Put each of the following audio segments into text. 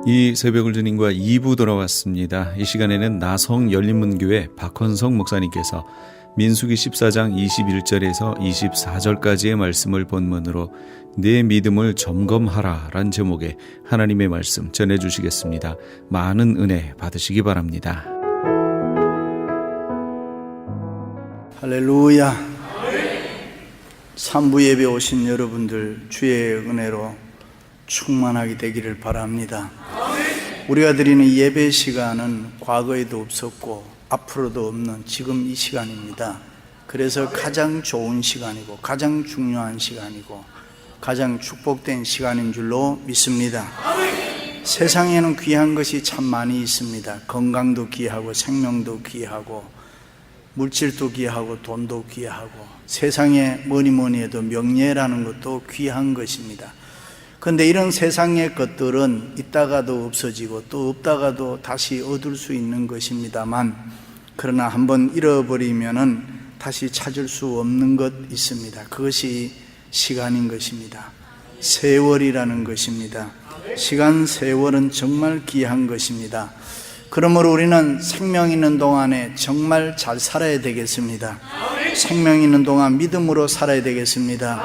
이 새벽을 주님과 2부 돌아왔습니다. 이 시간에는 나성 열린문교회 박헌성 목사님께서 민수기 14장 21절에서 24절까지의 말씀을 본문으로 내 믿음을 점검하라 란 제목의 하나님의 말씀 전해주시겠습니다. 많은 은혜 받으시기 바랍니다. 할렐루야. 3부 예배 오신 여러분들 주의 은혜로 충만하게 되기를 바랍니다. 우리가 드리는 예배 시간은 과거에도 없었고 앞으로도 없는 지금 이 시간입니다. 그래서 가장 좋은 시간이고 가장 중요한 시간이고 가장 축복된 시간인 줄로 믿습니다. 세상에는 귀한 것이 참 많이 있습니다. 건강도 귀하고 생명도 귀하고 물질도 귀하고 돈도 귀하고 세상에 뭐니 해도 명예라는 것도 귀한 것입니다. 그런데 이런 세상의 것들은 있다가도 없어지고 또 없다가도 다시 얻을 수 있는 것입니다만, 그러나 한번 잃어버리면은 다시 찾을 수 없는 것 있습니다. 그것이 시간인 것입니다. 세월이라는 것입니다. 시간, 세월은 정말 귀한 것입니다. 그러므로 우리는 생명 있는 동안에 정말 잘 살아야 되겠습니다. 생명 있는 동안 믿음으로 살아야 되겠습니다.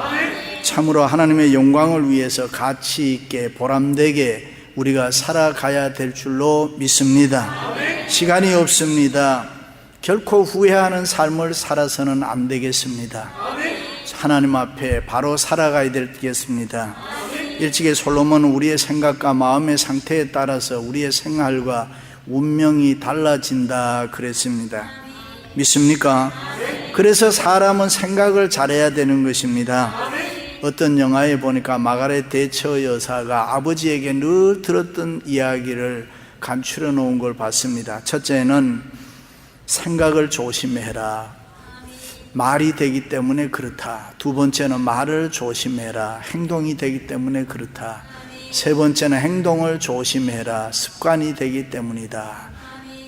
참으로 하나님의 영광을 위해서 가치 있게 보람되게 우리가 살아가야 될 줄로 믿습니다. 시간이 없습니다. 결코 후회하는 삶을 살아서는 안 되겠습니다. 하나님 앞에 바로 살아가야 되겠습니다. 일찍이 솔로몬은 우리의 생각과 마음의 상태에 따라서 우리의 생활과 운명이 달라진다 그랬습니다. 믿습니까? 그래서 사람은 생각을 잘해야 되는 것입니다. 어떤 영화에 보니까 마가렛 대처 여사가 아버지에게 늘 들었던 이야기를 감추려 놓은 걸 봤습니다. 첫째는 생각을 조심해라. 말이 되기 때문에 그렇다. 두 번째는 말을 조심해라. 행동이 되기 때문에 그렇다. 세 번째는 행동을 조심해라. 습관이 되기 때문이다.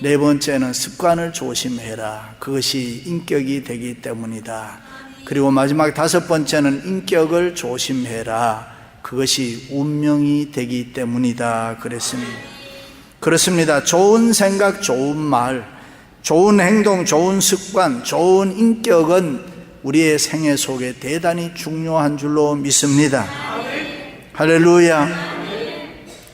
네 번째는 습관을 조심해라. 그것이 인격이 되기 때문이다. 그리고 마지막 다섯 번째는 인격을 조심해라. 그것이 운명이 되기 때문이다 그랬습니다. 그렇습니다. 좋은 생각, 좋은 말, 좋은 행동, 좋은 습관, 좋은 인격은 우리의 생애 속에 대단히 중요한 줄로 믿습니다. 할렐루야.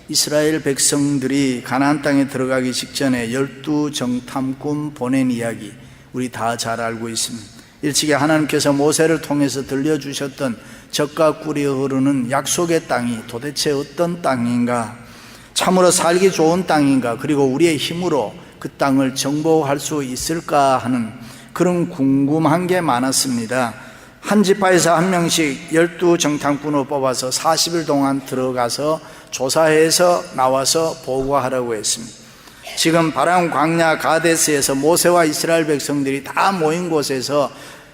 이스라엘 백성들이 가나안 땅에 들어가기 직전에 12정탐꾼 보낸 이야기 우리 다 잘 알고 있습니다. 일찍이 하나님께서 모세를 통해서 들려주셨던 젖과 꿀이 흐르는 약속의 땅이 도대체 어떤 땅인가, 참으로 살기 좋은 땅인가, 그리고 우리의 힘으로 그 땅을 정복할 수 있을까 하는 그런 궁금한 게 많았습니다. 한 지파에서 한 명씩 12정탐꾼을 뽑아서 40일 동안 들어가서 조사해서 나와서 보고하라고 했습니다. 지금 바람 광야 가데스에서 모세와 이스라엘 백성들이 다 모인 곳에서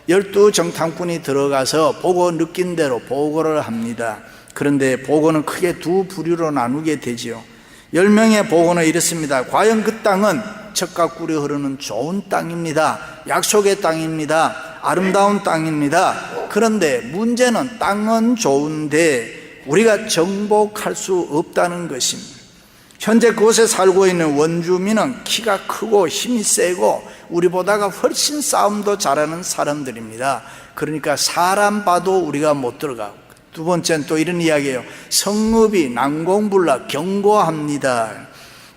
12정탐꾼이 들어가서 보고 느낀 대로 보고를 합니다. 그런데 보고는 크게 두 부류로 나누게 되지요. 10명의 보고는 이렇습니다. 과연 그 땅은 젖과 꿀이 흐르는 좋은 땅입니다. 약속의 땅입니다. 아름다운 땅입니다. 그런데 문제는 땅은 좋은데 우리가 정복할 수 없다는 것입니다. 현재 그곳에 살고 있는 원주민은 키가 크고 힘이 세고 우리보다가 훨씬 싸움도 잘하는 사람들입니다. 그러니까 사람 봐도 우리가 못 들어가고, 두 번째는 또 이런 이야기예요. 성읍이 난공불락 견고합니다.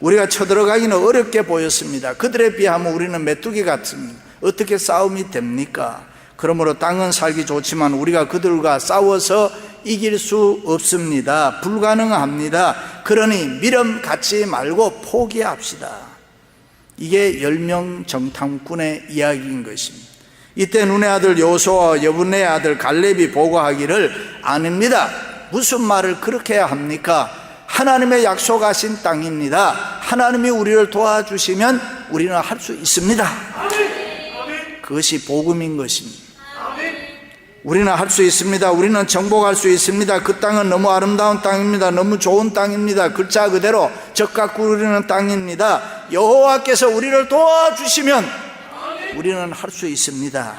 우리가 쳐들어가기는 어렵게 보였습니다. 그들에 비하면 우리는 메뚜기 같습니다. 어떻게 싸움이 됩니까? 그러므로 땅은 살기 좋지만 우리가 그들과 싸워서 이길 수 없습니다. 불가능합니다. 그러니 미련 갖지 말고 포기합시다. 이게 10명 정탐꾼의 이야기인 것입니다. 이때 눈의 아들 여호수아와 여분의 아들 갈렙이 보고하기를, 아닙니다. 무슨 말을 그렇게 해야 합니까? 하나님의 약속하신 땅입니다. 하나님이 우리를 도와주시면 우리는 할 수 있습니다. 그것이 복음인 것입니다. 우리는 할 수 있습니다. 우리는 정복할 수 있습니다. 그 땅은 너무 아름다운 땅입니다. 너무 좋은 땅입니다. 글자 그대로 젖과 꿀 흐르는 땅입니다. 여호와께서 우리를 도와주시면 우리는 할 수 있습니다.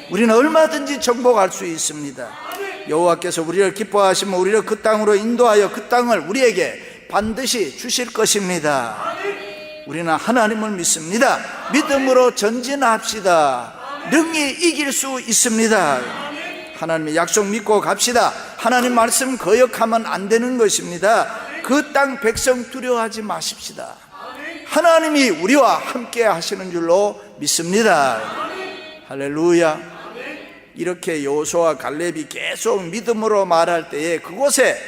우리는 얼마든지 정복할 수 있습니다. 여호와께서 우리를 기뻐하시면 우리를 그 땅으로 인도하여 그 땅을 우리에게 반드시 주실 것입니다. 우리는 하나님을 믿습니다. 믿음으로 전진합시다. 능히 이길 수 있습니다. 하나님의 약속 믿고 갑시다. 하나님 말씀 거역하면 안 되는 것입니다. 그 땅 백성 두려워하지 마십시다. 하나님이 우리와 함께 하시는 줄로 믿습니다. 할렐루야. 이렇게 여호수아와 갈렙이 계속 믿음으로 말할 때에 그곳에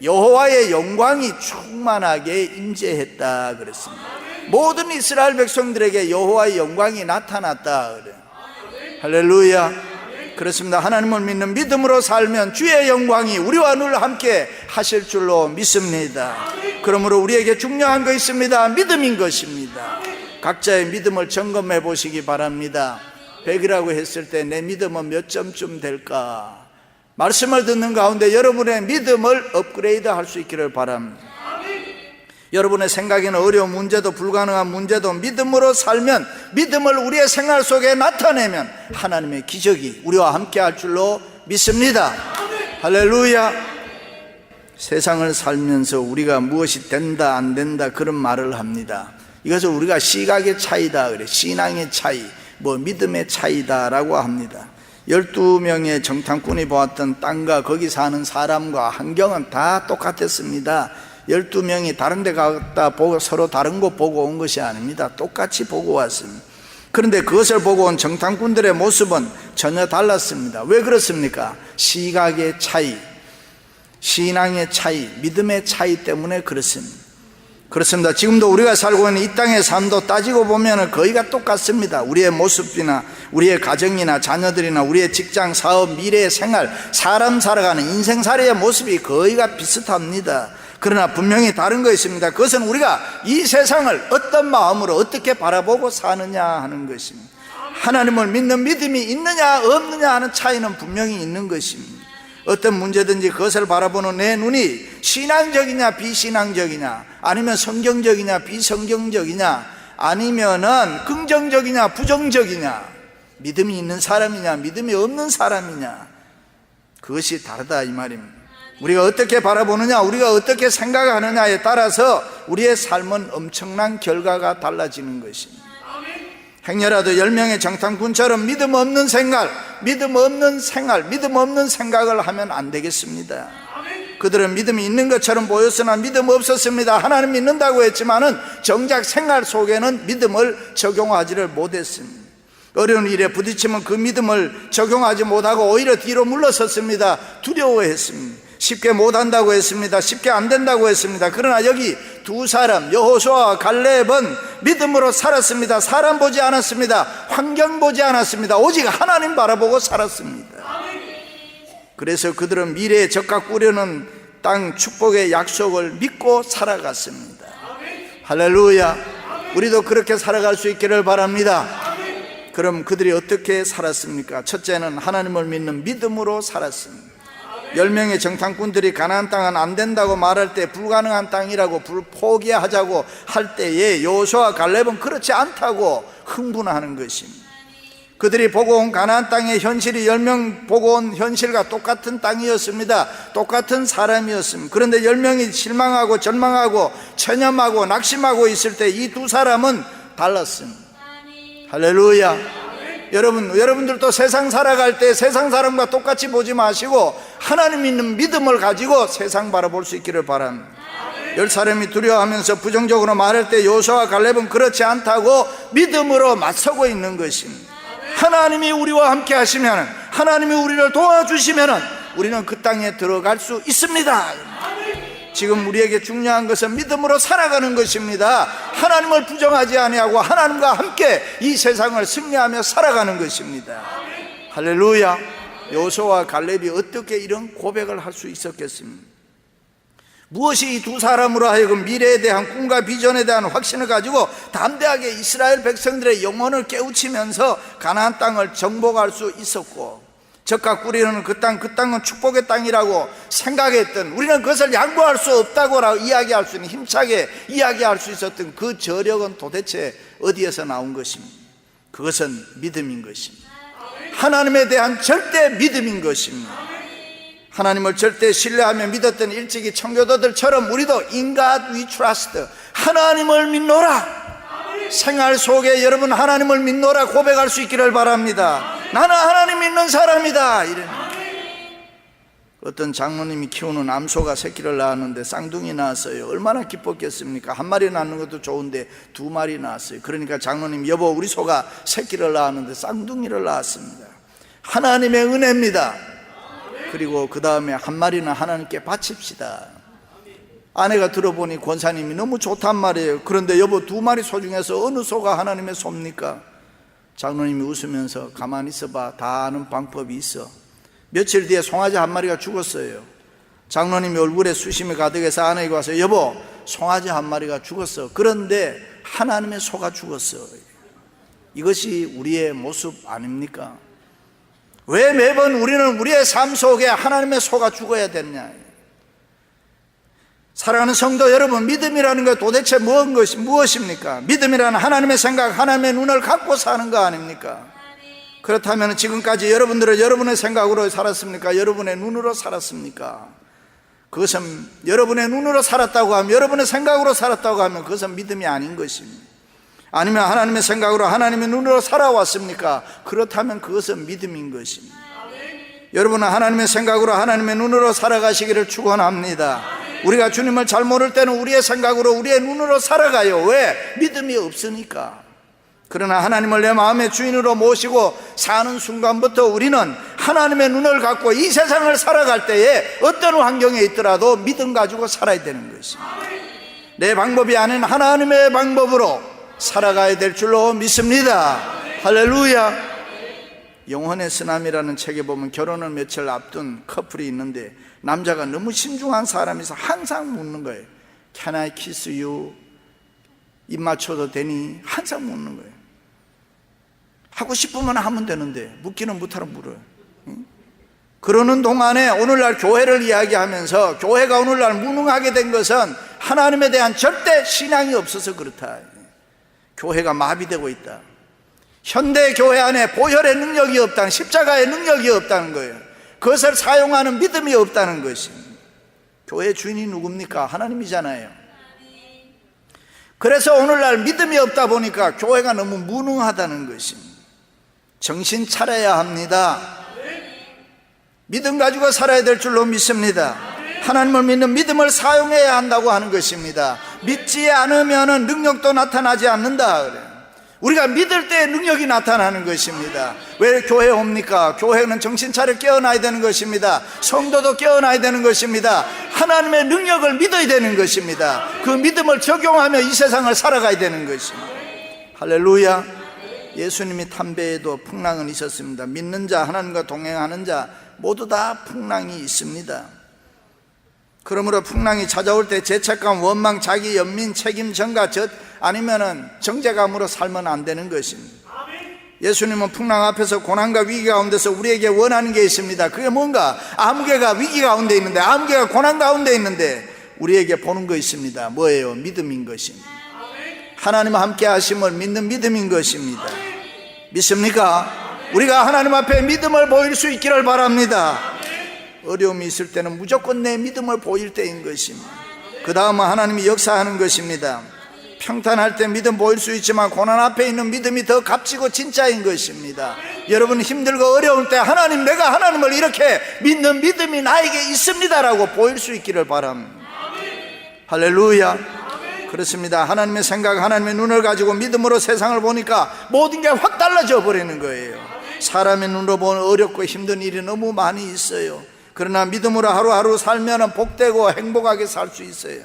여호와의 영광이 충만하게 임재했다 그랬습니다. 모든 이스라엘 백성들에게 여호와의 영광이 나타났다 그래요. 할렐루야. 그렇습니다. 하나님을 믿는 믿음으로 살면 주의 영광이 우리와 늘 함께 하실 줄로 믿습니다. 그러므로 우리에게 중요한 거 있습니다. 믿음인 것입니다. 각자의 믿음을 점검해 보시기 바랍니다. 100이라고 했을 때 내 믿음은 몇 점쯤 될까? 말씀을 듣는 가운데 여러분의 믿음을 업그레이드 할 수 있기를 바랍니다. 여러분의 생각에는 어려운 문제도 불가능한 문제도 믿음으로 살면, 믿음을 우리의 생활 속에 나타내면 하나님의 기적이 우리와 함께 할 줄로 믿습니다. 할렐루야. 세상을 살면서 우리가 무엇이 된다 안 된다 그런 말을 합니다. 이것을 우리가 시각의 차이다 그래. 신앙의 차이, 믿음의 차이다라고 합니다. 12명의 정탐꾼이 보았던 땅과 거기 사는 사람과 환경은 다 똑같았습니다. 12명이 다른 데 갔다 보고 서로 다른 곳 보고 온 것이 아닙니다. 똑같이 보고 왔습니다. 그런데 그것을 보고 온 정탐꾼들의 모습은 전혀 달랐습니다. 왜 그렇습니까? 시각의 차이, 신앙의 차이, 믿음의 차이 때문에 그렇습니다. 그렇습니다. 지금도 우리가 살고 있는 이 땅의 삶도 따지고 보면 거의가 똑같습니다. 우리의 모습이나 우리의 가정이나 자녀들이나 우리의 직장, 사업, 미래의 생활, 사람 살아가는 인생살이의 모습이 거의가 비슷합니다. 그러나 분명히 다른 거 있습니다. 그것은 우리가 이 세상을 어떤 마음으로 어떻게 바라보고 사느냐 하는 것입니다. 하나님을 믿는 믿음이 있느냐 없느냐 하는 차이는 분명히 있는 것입니다. 어떤 문제든지 그것을 바라보는 내 눈이 신앙적이냐 비신앙적이냐, 아니면 성경적이냐 비성경적이냐, 아니면은 긍정적이냐 부정적이냐, 믿음이 있는 사람이냐 믿음이 없는 사람이냐, 그것이 다르다 이 말입니다. 우리가 어떻게 바라보느냐, 우리가 어떻게 생각하느냐에 따라서 우리의 삶은 엄청난 결과가 달라지는 것입니다. 행여라도 10명의 정탐꾼처럼 믿음 없는 생활, 믿음 없는 생활, 믿음 없는 생각을 하면 안 되겠습니다. 그들은 믿음이 있는 것처럼 보였으나 믿음 없었습니다. 하나님 믿는다고 했지만은 정작 생활 속에는 믿음을 적용하지를 못했습니다. 어려운 일에 부딪히면 그 믿음을 적용하지 못하고 오히려 뒤로 물러섰습니다. 두려워했습니다. 쉽게 못한다고 했습니다. 쉽게 안 된다고 했습니다. 그러나 여기 두 사람, 여호수아와 갈렙은 믿음으로 살았습니다. 사람 보지 않았습니다. 환경 보지 않았습니다. 오직 하나님 바라보고 살았습니다. 그래서 그들은 미래에 적과 꾸려는 땅 축복의 약속을 믿고 살아갔습니다. 할렐루야. 우리도 그렇게 살아갈 수 있기를 바랍니다. 그럼 그들이 어떻게 살았습니까? 첫째는 하나님을 믿는 믿음으로 살았습니다. 10명의 정탐꾼들이 가나안 땅은 안 된다고 말할 때, 불가능한 땅이라고 포기하자고 할 때에 여호수아와 갈렙은 그렇지 않다고 흥분하는 것입니다. 그들이 보고 온 가나안 땅의 현실이 10명 보고 온 현실과 똑같은 땅이었습니다. 똑같은 사람이었습니다. 그런데 10명이 실망하고 절망하고 체념하고 낙심하고 있을 때 이 두 사람은 달랐습니다. 할렐루야. 여러분들도 세상 살아갈 때 세상 사람과 똑같이 보지 마시고 하나님 있는 믿음을 가지고 세상 바라볼 수 있기를 바랍니다. 10사람이 두려워하면서 부정적으로 말할 때 여호수아와 갈렙은 그렇지 않다고 믿음으로 맞서고 있는 것입니다. 하나님이 우리와 함께 하시면, 하나님이 우리를 도와주시면 우리는 그 땅에 들어갈 수 있습니다. 지금 우리에게 중요한 것은 믿음으로 살아가는 것입니다. 하나님을 부정하지 아니하고 하나님과 함께 이 세상을 승리하며 살아가는 것입니다. 할렐루야. 여호수아와 갈렙이 어떻게 이런 고백을 할 수 있었겠습니까? 무엇이 이 두 사람으로 하여금 미래에 대한 꿈과 비전에 대한 확신을 가지고 담대하게 이스라엘 백성들의 영혼을 깨우치면서 가나안 땅을 정복할 수 있었고, 적과 꾸리는 그 땅은 축복의 땅이라고 생각했던, 우리는 그것을 양보할 수 없다고 이야기할 수 있는, 힘차게 이야기할 수 있었던 그 저력은 도대체 어디에서 나온 것입니까? 그것은 믿음인 것입니다. 하나님에 대한 절대 믿음인 것입니다. 하나님을 절대 신뢰하며 믿었던 일찍이 청교도들처럼 우리도 In God we trust, 하나님을 믿노라. 생활 속에 여러분 하나님을 믿노라 고백할 수 있기를 바랍니다. 나는 하나님 믿는 사람이다. 어떤 장모님이 키우는 암소가 새끼를 낳았는데 쌍둥이 낳았어요. 얼마나 기뻤겠습니까? 한 마리 낳는 것도 좋은데 두 마리 낳았어요. 그러니까 장모님, 여보 우리 소가 새끼를 낳았는데 쌍둥이를 낳았습니다. 하나님의 은혜입니다. 그리고 그 다음에 한 마리는 하나님께 바칩시다. 아내가 들어보니 권사님이 너무 좋단 말이에요. 그런데 여보 두 마리 소 중에서 어느 소가 하나님의 소입니까? 장로님이 웃으면서 가만히 있어봐, 다 아는 방법이 있어. 며칠 뒤에 송아지 한 마리가 죽었어요. 장로님이 얼굴에 수심이 가득해서 아내에게 와서 여보 송아지 한 마리가 죽었어. 그런데 하나님의 소가 죽었어. 이것이 우리의 모습 아닙니까? 왜 매번 우리는 우리의 삶 속에 하나님의 소가 죽어야 되느냐? 사랑하는 성도 여러분, 믿음이라는 것 도대체 무엇입니까? 믿음이라는 하나님의 생각, 하나님의 눈을 갖고 사는 거 아닙니까? 그렇다면 지금까지 여러분들은 여러분의 생각으로 살았습니까? 여러분의 눈으로 살았습니까? 그것은 여러분의 눈으로 살았다고 하면, 여러분의 생각으로 살았다고 하면 그것은 믿음이 아닌 것입니다. 아니면 하나님의 생각으로 하나님의 눈으로 살아왔습니까? 그렇다면 그것은 믿음인 것입니다. 여러분은 하나님의 생각으로 하나님의 눈으로 살아가시기를 축원합니다. 우리가 주님을 잘 모를 때는 우리의 생각으로 우리의 눈으로 살아가요. 왜? 믿음이 없으니까. 그러나 하나님을 내 마음의 주인으로 모시고 사는 순간부터 우리는 하나님의 눈을 갖고 이 세상을 살아갈 때에 어떤 환경에 있더라도 믿음 가지고 살아야 되는 것입니다. 내 방법이 아닌 하나님의 방법으로 살아가야 될 줄로 믿습니다. 할렐루야. 영혼의 쓰나미라는 책에 보면 결혼을 며칠 앞둔 커플이 있는데 남자가 너무 신중한 사람이서 항상 묻는 거예요. Can I kiss you? 입 맞춰도 되니? 항상 묻는 거예요. 하고 싶으면 하면 되는데 묻기는 못하면 물어요. 그러는 동안에 오늘날 교회를 이야기하면서 교회가 오늘날 무능하게 된 것은 하나님에 대한 절대 신앙이 없어서 그렇다. 교회가 마비되고 있다. 현대 교회 안에 보혈의 능력이 없다는, 십자가의 능력이 없다는 거예요. 그것을 사용하는 믿음이 없다는 것입니다. 교회 주인이 누굽니까? 하나님이잖아요. 그래서 오늘날 믿음이 없다 보니까 교회가 너무 무능하다는 것입니다. 정신 차려야 합니다. 믿음 가지고 살아야 될 줄로 믿습니다. 하나님을 믿는 믿음을 사용해야 한다고 하는 것입니다. 믿지 않으면 능력도 나타나지 않는다 그래요. 우리가 믿을 때 능력이 나타나는 것입니다. 왜 교회에 옵니까? 교회는 정신 차려 깨어나야 되는 것입니다. 성도도 깨어나야 되는 것입니다. 하나님의 능력을 믿어야 되는 것입니다. 그 믿음을 적용하며 이 세상을 살아가야 되는 것입니다. 할렐루야. 예수님이 담배에도 풍랑은 있었습니다. 믿는 자, 하나님과 동행하는 자 모두 다 풍랑이 있습니다. 그러므로 풍랑이 찾아올 때 죄책감, 원망, 자기 연민, 책임 전가, 아니면은 정죄감으로 살면 안 되는 것입니다. 예수님은 풍랑 앞에서 고난과 위기 가운데서 우리에게 원하는 게 있습니다. 그게 뭔가? 아무개가 위기 가운데 있는데, 아무개가 고난 가운데 있는데 우리에게 보는 거 있습니다. 뭐예요? 믿음인 것입니다. 하나님과 함께 하심을 믿는 믿음인 것입니다. 믿습니까? 우리가 하나님 앞에 믿음을 보일 수 있기를 바랍니다. 어려움이 있을 때는 무조건 내 믿음을 보일 때인 것입니다. 그 다음은 하나님이 역사하는 것입니다. 평탄할 때 믿음 보일 수 있지만 고난 앞에 있는 믿음이 더 값지고 진짜인 것입니다. 여러분 힘들고 어려울 때 하나님, 내가 하나님을 이렇게 믿는 믿음이 나에게 있습니다라고 보일 수 있기를 바랍니다. 할렐루야. 그렇습니다. 하나님의 생각, 하나님의 눈을 가지고 믿음으로 세상을 보니까 모든 게 확 달라져 버리는 거예요. 사람의 눈으로 보는 어렵고 힘든 일이 너무 많이 있어요. 그러나 믿음으로 하루하루 살면 복되고 행복하게 살 수 있어요.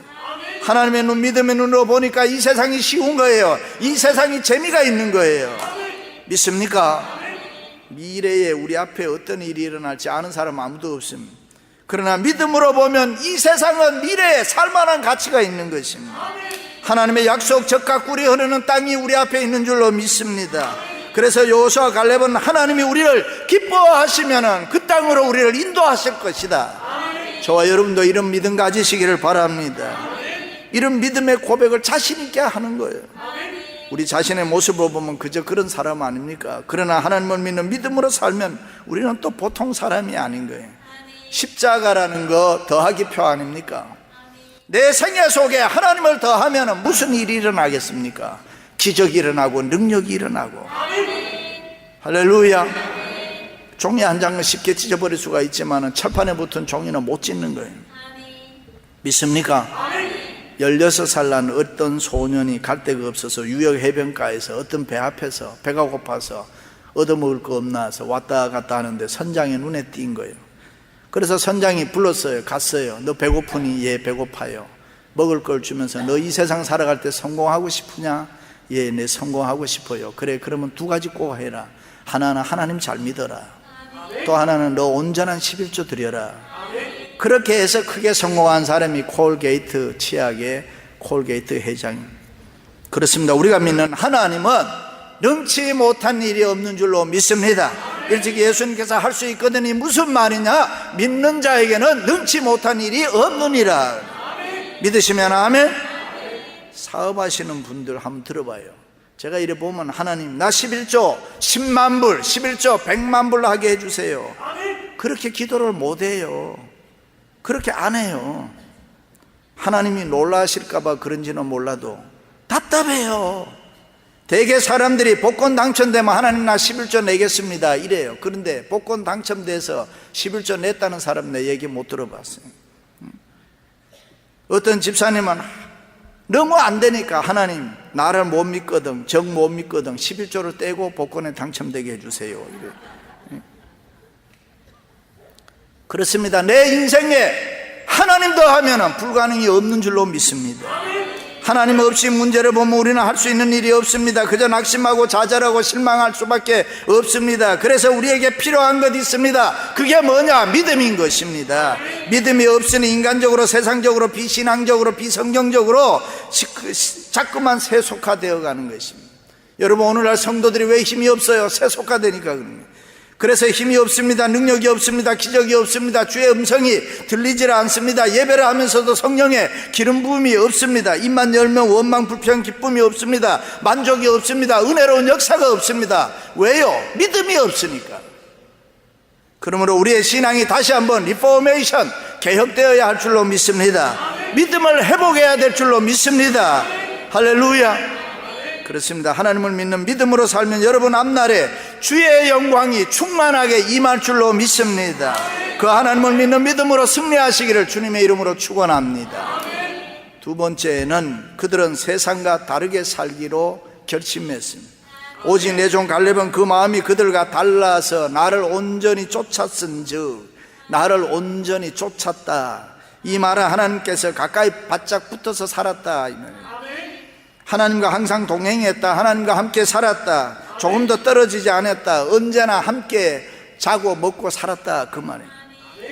하나님의 눈, 믿음의 눈으로 보니까 이 세상이 쉬운 거예요. 이 세상이 재미가 있는 거예요. 믿습니까? 미래에 우리 앞에 어떤 일이 일어날지 아는 사람 아무도 없습니다. 그러나 믿음으로 보면 이 세상은 미래에 살만한 가치가 있는 것입니다. 하나님의 약속, 젖과 꿀이 흐르는 땅이 우리 앞에 있는 줄로 믿습니다. 그래서 여호수아 갈렙은 하나님이 우리를 기뻐하시면 그 땅으로 우리를 인도하실 것이다. 저와 여러분도 이런 믿음 가지시기를 바랍니다. 이런 믿음의 고백을 자신 있게 하는 거예요. 우리 자신의 모습을 보면 그저 그런 사람 아닙니까? 그러나 하나님을 믿는 믿음으로 살면 우리는 또 보통 사람이 아닌 거예요. 십자가라는 거 더하기 표 아닙니까? 내 생애 속에 하나님을 더하면 무슨 일이 일어나겠습니까? 기적이 일어나고 능력이 일어나고. 할렐루야. 종이 한 장은 쉽게 찢어버릴 수가 있지만 철판에 붙은 종이는 못 찢는 거예요. 믿습니까? 16살 난 어떤 소년이 갈 데가 없어서 유역 해변가에서 어떤 배 앞에서 배가 고파서 얻어먹을 거 없나 해서 왔다 갔다 하는데 선장의 눈에 띈 거예요. 그래서 선장이 불렀어요. 갔어요. 너 배고프니? 예, 배고파요. 먹을 걸 주면서 너 이 세상 살아갈 때 성공하고 싶으냐? 예, 네 성공하고 싶어요. 그래, 그러면 두 가지 꼭 해라. 하나는 하나님 잘 믿어라. 또 하나는 너 온전한 11조 드려라. 그렇게 해서 크게 성공한 사람이 콜게이트 치약의 콜게이트 회장입니다. 그렇습니다. 우리가 믿는 하나님은 능치 못한 일이 없는 줄로 믿습니다. 일찍 예수님께서 할 수 있거든요. 무슨 말이냐? 믿는 자에게는 능치 못한 일이 없느니라. 믿으시면 아멘. 사업하시는 분들 한번 들어봐요. 제가 이래 보면 하나님 나 11조 10만 불 11조 100만 불 하게 해주세요. 그렇게 기도를 못해요. 그렇게 안 해요. 하나님이 놀라실까 봐 그런지는 몰라도 답답해요. 대개 사람들이 복권 당첨되면 하나님 나 11조 내겠습니다 이래요. 그런데 복권 당첨돼서 11조 냈다는 사람 내 얘기 못 들어봤어요. 어떤 집사님은 너무 안 되니까 하나님 나를 못 믿거든 정 못 믿거든 11조를 떼고 복권에 당첨되게 해주세요 이래. 그렇습니다. 내 인생에 하나님 더하면 불가능이 없는 줄로 믿습니다. 하나님 없이 문제를 보면 우리는 할 수 있는 일이 없습니다. 그저 낙심하고 좌절하고 실망할 수밖에 없습니다. 그래서 우리에게 필요한 것 있습니다. 그게 뭐냐? 믿음인 것입니다. 믿음이 없으니 인간적으로 세상적으로 비신앙적으로 비성경적으로 자꾸만 세속화되어 가는 것입니다. 여러분 오늘날 성도들이 왜 힘이 없어요? 세속화되니까 그럽니다. 그래서 힘이 없습니다. 능력이 없습니다. 기적이 없습니다. 주의 음성이 들리질 않습니다. 예배를 하면서도 성령의 기름 부음이 없습니다. 입만 열면 원망 불평 기쁨이 없습니다. 만족이 없습니다. 은혜로운 역사가 없습니다. 왜요? 믿음이 없으니까. 그러므로 우리의 신앙이 다시 한번 리포메이션 개혁되어야 할 줄로 믿습니다. 믿음을 회복해야 될 줄로 믿습니다. 할렐루야. 그렇습니다. 하나님을 믿는 믿음으로 살면 여러분 앞날에 주의 영광이 충만하게 임할 줄로 믿습니다. 그 하나님을 믿는 믿음으로 승리하시기를 주님의 이름으로 축원합니다. 두 번째는 그들은 세상과 다르게 살기로 결심했습니다. 오직 내 종 갈렙은 그 마음이 그들과 달라서 나를 온전히 쫓았은즉 나를 온전히 쫓았다. 이 말은 하나님께서 가까이 바짝 붙어서 살았다 이 말이에요. 하나님과 항상 동행했다. 하나님과 함께 살았다. 조금도 떨어지지 않았다. 언제나 함께 자고 먹고 살았다 그 말이에요.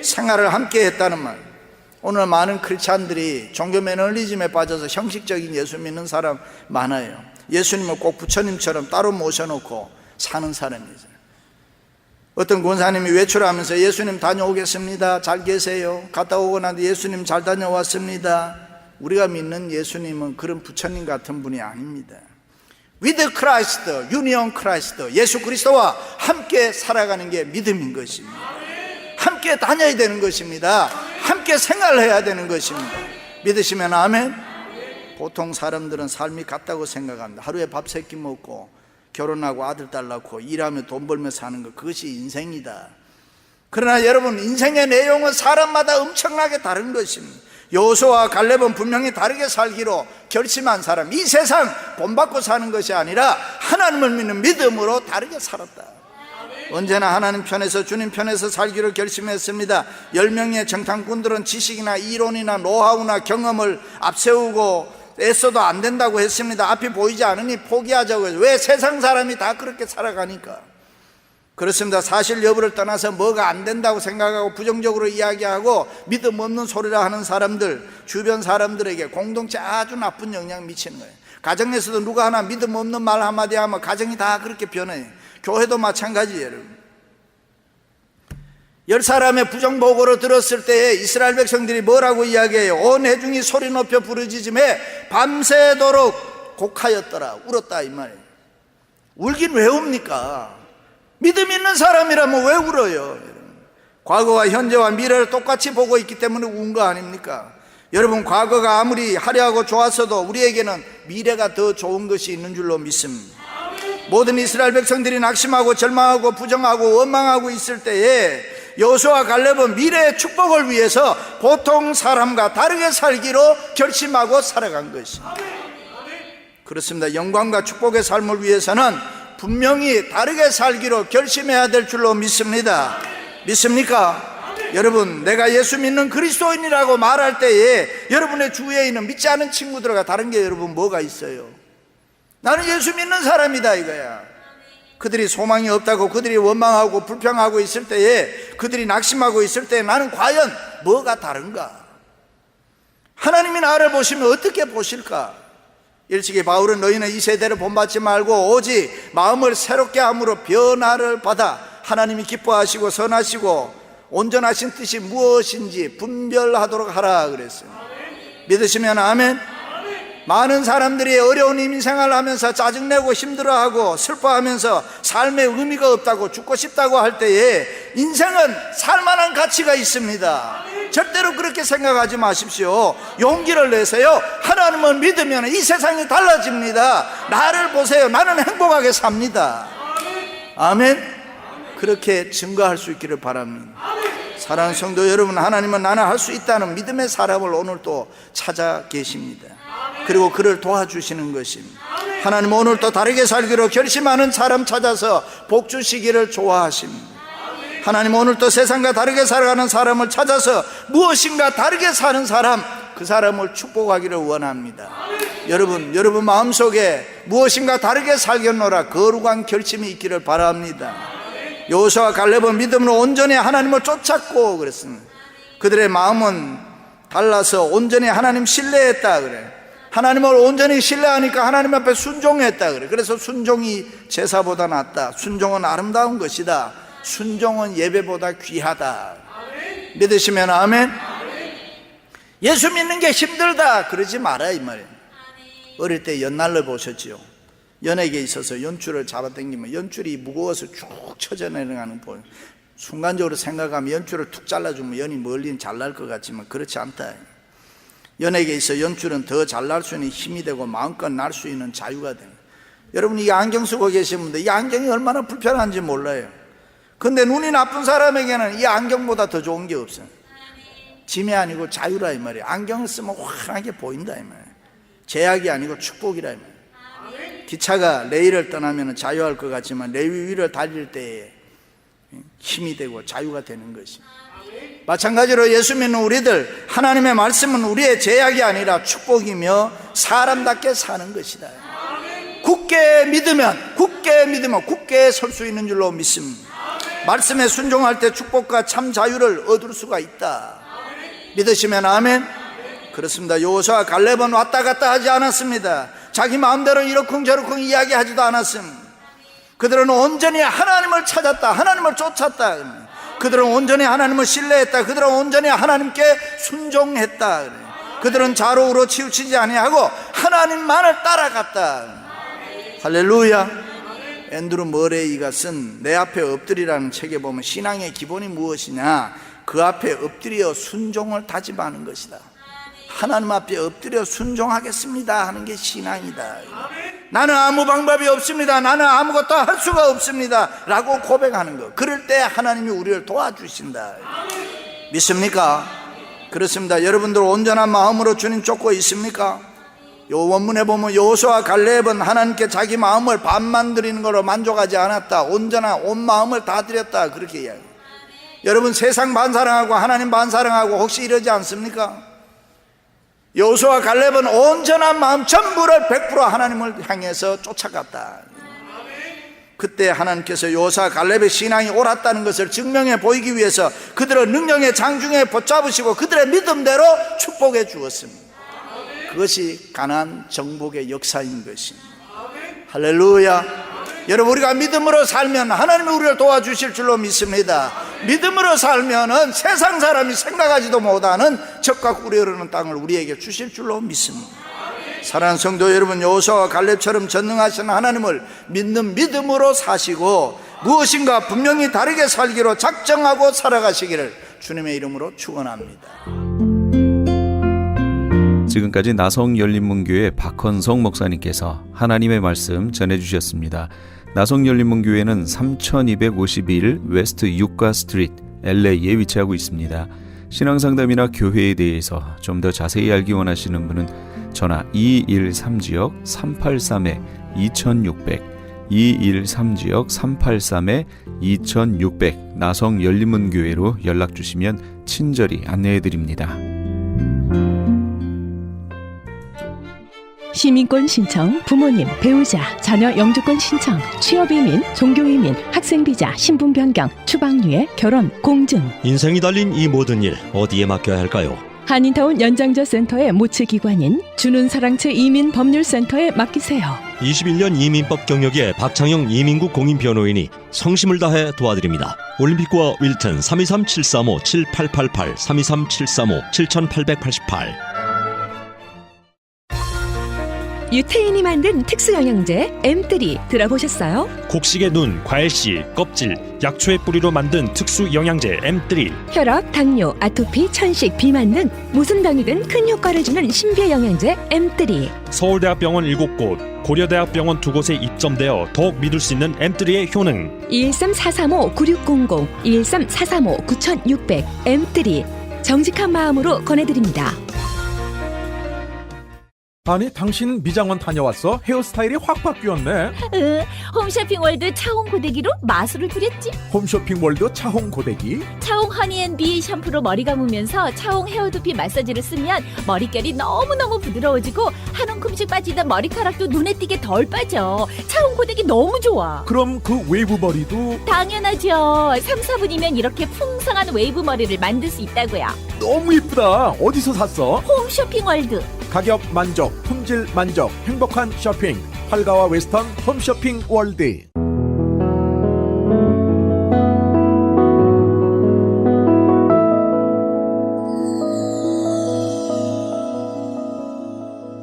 생활을 함께 했다는 말. 오늘 많은 크리스찬들이 종교 매너리즘에 빠져서 형식적인 예수 믿는 사람 많아요. 예수님을 꼭 부처님처럼 따로 모셔놓고 사는 사람이죠. 어떤 권사님이 외출하면서 예수님 다녀오겠습니다. 잘 계세요. 갔다 오고 나서 예수님 잘 다녀왔습니다. 우리가 믿는 예수님은 그런 부처님 같은 분이 아닙니다. With Christ, Union Christ, 예수 그리스도와 함께 살아가는 게 믿음인 것입니다. 함께 다녀야 되는 것입니다. 함께 생활해야 되는 것입니다. 믿으시면 아멘. 보통 사람들은 삶이 같다고 생각합니다. 하루에 밥 세 끼 먹고 결혼하고 아들 딸 낳고 일하며 돈 벌며 사는 것, 그것이 인생이다. 그러나 여러분 인생의 내용은 사람마다 엄청나게 다른 것입니다. 여호수아와 갈렙은 분명히 다르게 살기로 결심한 사람, 이 세상 본받고 사는 것이 아니라 하나님을 믿는 믿음으로 다르게 살았다. 언제나 하나님 편에서 주님 편에서 살기로 결심했습니다. 10명의 정탐꾼들은 지식이나 이론이나 노하우나 경험을 앞세우고 애써도 안 된다고 했습니다. 앞이 보이지 않으니 포기하자고 해서. 왜? 세상 사람이 다 그렇게 살아가니까. 그렇습니다. 사실 여부를 떠나서 뭐가 안 된다고 생각하고 부정적으로 이야기하고 믿음 없는 소리라 하는 사람들, 주변 사람들에게 공동체 아주 나쁜 영향 미치는 거예요. 가정에서도 누가 하나 믿음 없는 말 한마디 하면 가정이 다 그렇게 변해요. 교회도 마찬가지예요. 10사람의 부정보고를 들었을 때에 이스라엘 백성들이 뭐라고 이야기해요? 온 회중이 소리 높여 부르짖음에 밤새도록 곡하였더라, 울었다 이 말이에요. 울긴 왜 웁니까? 믿음 있는 사람이라면 왜 울어요? 과거와 현재와 미래를 똑같이 보고 있기 때문에 운 거 아닙니까? 여러분, 과거가 아무리 화려하고 좋았어도 우리에게는 미래가 더 좋은 것이 있는 줄로 믿습니다. 모든 이스라엘 백성들이 낙심하고 절망하고 부정하고 원망하고 있을 때에 여호수아와 갈렙은 미래의 축복을 위해서 보통 사람과 다르게 살기로 결심하고 살아간 것입니다. 그렇습니다. 영광과 축복의 삶을 위해서는 분명히 다르게 살기로 결심해야 될 줄로 믿습니다. 믿습니까? 여러분, 내가 예수 믿는 그리스도인이라고 말할 때에 여러분의 주위에 있는 믿지 않은 친구들과 다른 게 여러분 뭐가 있어요? 나는 예수 믿는 사람이다 이거야. 그들이 소망이 없다고, 그들이 원망하고 불평하고 있을 때에, 그들이 낙심하고 있을 때에 나는 과연 뭐가 다른가? 하나님이 나를 보시면 어떻게 보실까? 일찍이 바울은 너희는 이 세대를 본받지 말고 오직 마음을 새롭게 함으로 변화를 받아 하나님이 기뻐하시고 선하시고 온전하신 뜻이 무엇인지 분별하도록 하라 그랬어요. 믿으시면 아멘. 많은 사람들이 어려운 인생을 하면서 짜증내고 힘들어하고 슬퍼하면서 삶의 의미가 없다고, 죽고 싶다고 할 때에 인생은 살만한 가치가 있습니다. 절대로 그렇게 생각하지 마십시오. 용기를 내세요. 하나님을 믿으면 이 세상이 달라집니다. 나를 보세요. 나는 행복하게 삽니다. 아멘. 그렇게 증거할 수 있기를 바랍니다. 사랑하는 성도 여러분, 하나님은 나는 할 수 있다는 믿음의 사람을 오늘 또 찾아 계십니다. 그리고 그를 도와주시는 것입니다. 하나님은 오늘 또 다르게 살기로 결심하는 사람 찾아서 복 주시기를 좋아하십니다. 하나님은 오늘 또 세상과 다르게 살아가는 사람을 찾아서 무엇인가 다르게 사는 사람, 그 사람을 축복하기를 원합니다. 여러분 마음속에 무엇인가 다르게 살겠노라 거룩한 결심이 있기를 바랍니다. 여호수아와 갈렙은 믿음으로 온전히 하나님을 쫓았고 그랬습니다. 그들의 마음은 달라서 온전히 하나님 신뢰했다 그래. 하나님을 온전히 신뢰하니까 하나님 앞에 순종했다 그래. 그래서 순종이 제사보다 낫다. 순종은 아름다운 것이다. 순종은 예배보다 귀하다. 믿으시면 아멘. 예수 믿는 게 힘들다 그러지 마라 이 말이에요. 어릴 때 연날로 보셨지요. 연에게 있어서 연줄을 잡아당기면 연줄이 무거워서 쭉 쳐져 내려가는 거 순간적으로 생각하면 연줄을 툭 잘라주면 연이 멀리는 잘 날 것 같지만 그렇지 않다. 연에게 있어 연줄은 더 잘 날 수 있는 힘이 되고 마음껏 날 수 있는 자유가 되는. 여러분, 이 안경 쓰고 계신 분들 이 안경이 얼마나 불편한지 몰라요. 근데 눈이 나쁜 사람에게는 이 안경보다 더 좋은 게 없어요. 짐이 아니고 자유라 이 말이에요. 안경을 쓰면 환하게 보인다 이 말이에요. 제약이 아니고 축복이라 이 말이에요. 기차가 레일을 떠나면 자유할 것 같지만 레일 위를 달릴 때에 힘이 되고 자유가 되는 것입니다. 마찬가지로 예수 믿는 우리들, 하나님의 말씀은 우리의 제약이 아니라 축복이며 사람답게 사는 것이다. 굳게 믿으면 굳게 설 수 있는 줄로 믿습니다. 말씀에 순종할 때 축복과 참 자유를 얻을 수가 있다. 믿으시면 아멘. 그렇습니다. 여호수아와 갈렙은 왔다 갔다 하지 않았습니다. 자기 마음대로 이러쿵저러쿵 이야기하지도 않았습니다. 그들은 온전히 하나님을 찾았다. 하나님을 쫓았다. 그들은 온전히 하나님을 신뢰했다. 그들은 온전히 하나님께 순종했다. 그들은 좌로우로 치우치지 아니하고 하나님만을 따라갔다. 할렐루야. 앤드루 머레이가 쓴 내 앞에 엎드리라는 책에 보면 신앙의 기본이 무엇이냐, 그 앞에 엎드려 순종을 다짐하는 것이다. 하나님 앞에 엎드려 순종하겠습니다 하는 게 신앙이다. 나는 아무 방법이 없습니다. 나는 아무것도 할 수가 없습니다 라고 고백하는 것. 그럴 때 하나님이 우리를 도와주신다. 믿습니까? 그렇습니다. 여러분들 온전한 마음으로 주님 쫓고 있습니까? 요 원문에 보면 여호수아와 갈렙은 하나님께 자기 마음을 반만 드리는 걸로 만족하지 않았다. 온전한 온 마음을 다 드렸다 그렇게 이야기해요. 여러분, 세상 반 사랑하고 하나님 반 사랑하고 혹시 이러지 않습니까? 여호수아와 갈렙은 온전한 마음 전부를 100% 하나님을 향해서 쫓아갔다. 그때 하나님께서 여호수아와 갈렙의 신앙이 옳았다는 것을 증명해 보이기 위해서 그들을 능력의 장중에 붙잡으시고 그들의 믿음대로 축복해 주었습니다. 그것이 가나안 정복의 역사인 것입니다. 할렐루야. 여러분, 우리가 믿음으로 살면 하나님이 우리를 도와주실 줄로 믿습니다. 믿음으로 살면은 세상 사람이 생각하지도 못하는 적과 꿀이 흐르는 땅을 우리에게 주실 줄로 믿습니다. 사랑하는 성도 여러분, 여호수아와 갈렙처럼 전능하신 하나님을 믿는 믿음으로 사시고 무엇인가 분명히 다르게 살기로 작정하고 살아가시기를 주님의 이름으로 축원합니다. 지금까지 나성열린문교회 박헌성 목사님께서 하나님의 말씀 전해주셨습니다. 나성열린문교회는 3251 웨스트 유가 스트리트 LA에 위치하고 있습니다. 신앙상담이나 교회에 대해서 좀 더 자세히 알기 원하시는 분은 전화 213지역 383-2600 213지역 383-2600 나성열린문교회로 연락주시면 친절히 안내해드립니다. 시민권 신청, 부모님, 배우자, 자녀 영주권 신청, 취업이민, 종교이민, 학생비자, 신분 변경, 추방유예, 결혼, 공증. 인생이 달린 이 모든 일 어디에 맡겨야 할까요? 한인타운 연장자 센터의 모츠기관인 주눈사랑채 이민법률센터에 맡기세요. 21년 이민법 경력의 박창영 이민국 공인변호인이 성심을 다해 도와드립니다. 올림픽과 윌튼 323-735-7888 323-735-7888. 유태인이 만든 특수영양제 M3 들어보셨어요? 곡식의 눈, 과일씨, 껍질, 약초의 뿌리로 만든 특수 영양제 M3. 혈압, 당뇨, 아토피, 천식, 비만 등 무슨 병이든 큰 효과를 주는 신비의 영양제 M3. 서울대학병원 7곳, 고려대학병원 2곳에 입점되어 더욱 믿을 수 있는 M3의 효능. 213-435-9600, 213-435-9600 M3 정직한 마음으로 권해드립니다. 아니 당신 미장원 다녀왔어? 헤어스타일이 확 바뀌었네. 홈쇼핑 월드 차홍 고데기로 마술을 부렸지. 홈쇼핑 월드 차홍 고데기. 차홍 허니앤비 샴푸로 머리 감으면서 차홍 헤어두피 마사지를 쓰면 머릿결이 너무너무 부드러워지고 한 움큼씩 빠지던 머리카락도 눈에 띄게 덜 빠져. 차홍 고데기 너무 좋아. 그럼 그 웨이브 머리도 당연하죠. 3, 4분이면 이렇게 풍성한 웨이브 머리를 만들 수 있다고요. 너무 이쁘다. 어디서 샀어? 홈쇼핑 월드. 가격 만족, 품질 만족, 행복한 쇼핑. 활가와 웨스턴 홈쇼핑 월드.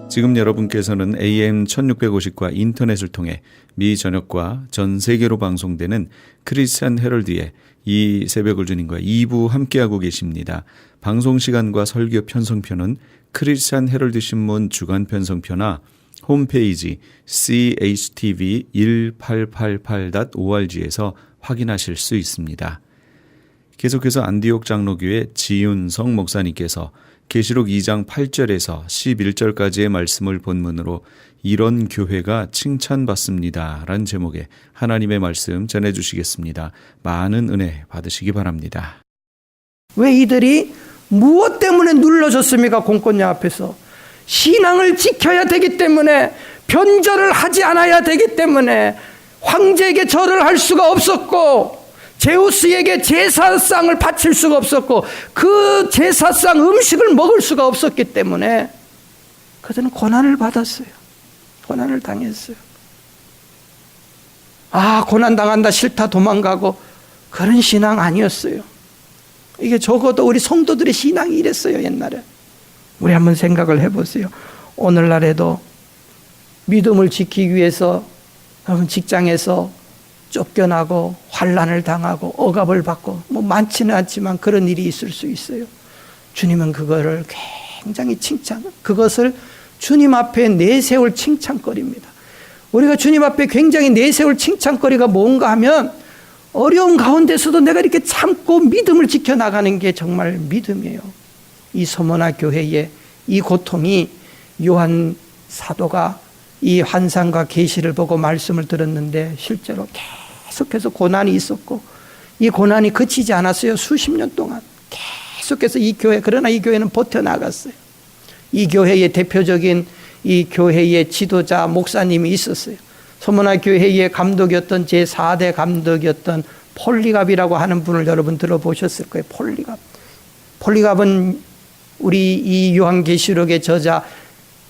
지금 여러분께서는 AM 1650과 인터넷을 통해 미 전역과 전 세계로 방송되는 크리스찬 헤럴드의 이 새벽을 주님과 2부 함께하고 계십니다. 방송 시간과 설교 편성표는 크리스찬 헤럴드 신문 주간 편성표나 홈페이지 chtv1888.org에서 확인하실 수 있습니다. 계속해서 안디옥 장로교회 지윤성 목사님께서 계시록 2장 8절에서 11절까지의 말씀을 본문으로 이런 교회가 칭찬받습니다 라는 제목의 하나님의 말씀 전해주시겠습니다. 많은 은혜 받으시기 바랍니다. 왜 이들이 무엇 때문에 눌러졌습니까? 공권력 앞에서 신앙을 지켜야 되기 때문에, 변절을 하지 않아야 되기 때문에 황제에게 절을 할 수가 없었고 제우스에게 제사상을 바칠 수가 없었고 그 제사상 음식을 먹을 수가 없었기 때문에 그들은 고난을 받았어요. 고난을 당했어요. 아, 고난당한다 싫다 도망가고 그런 신앙 아니었어요. 이게 적어도 우리 성도들의 신앙이 이랬어요. 옛날에. 우리 한번 생각을 해보세요. 오늘날에도 믿음을 지키기 위해서 직장에서 쫓겨나고 환난을 당하고 억압을 받고 뭐 많지는 않지만 그런 일이 있을 수 있어요. 주님은 그거를 굉장히 그것을 주님 앞에 내세울 칭찬거리입니다. 우리가 주님 앞에 굉장히 내세울 칭찬거리가 뭔가 하면 어려운 가운데서도 내가 이렇게 참고 믿음을 지켜나가는 게 정말 믿음이에요. 이 서머나 교회의 이 고통이 요한 사도가 이 환상과 계시를 보고 말씀을 들었는데 실제로 계속해서 고난이 있었고 이 고난이 그치지 않았어요. 수십 년 동안 계속해서 그러나 이 교회는 버텨나갔어요. 이 교회의 대표적인 이 교회의 지도자 목사님이 있었어요. 서머나 교회의 감독이었던 제4대 감독이었던 폴리갑이라고 하는 분을 여러분 들어보셨을 거예요. 폴리갑은 우리 이 요한계시록의 저자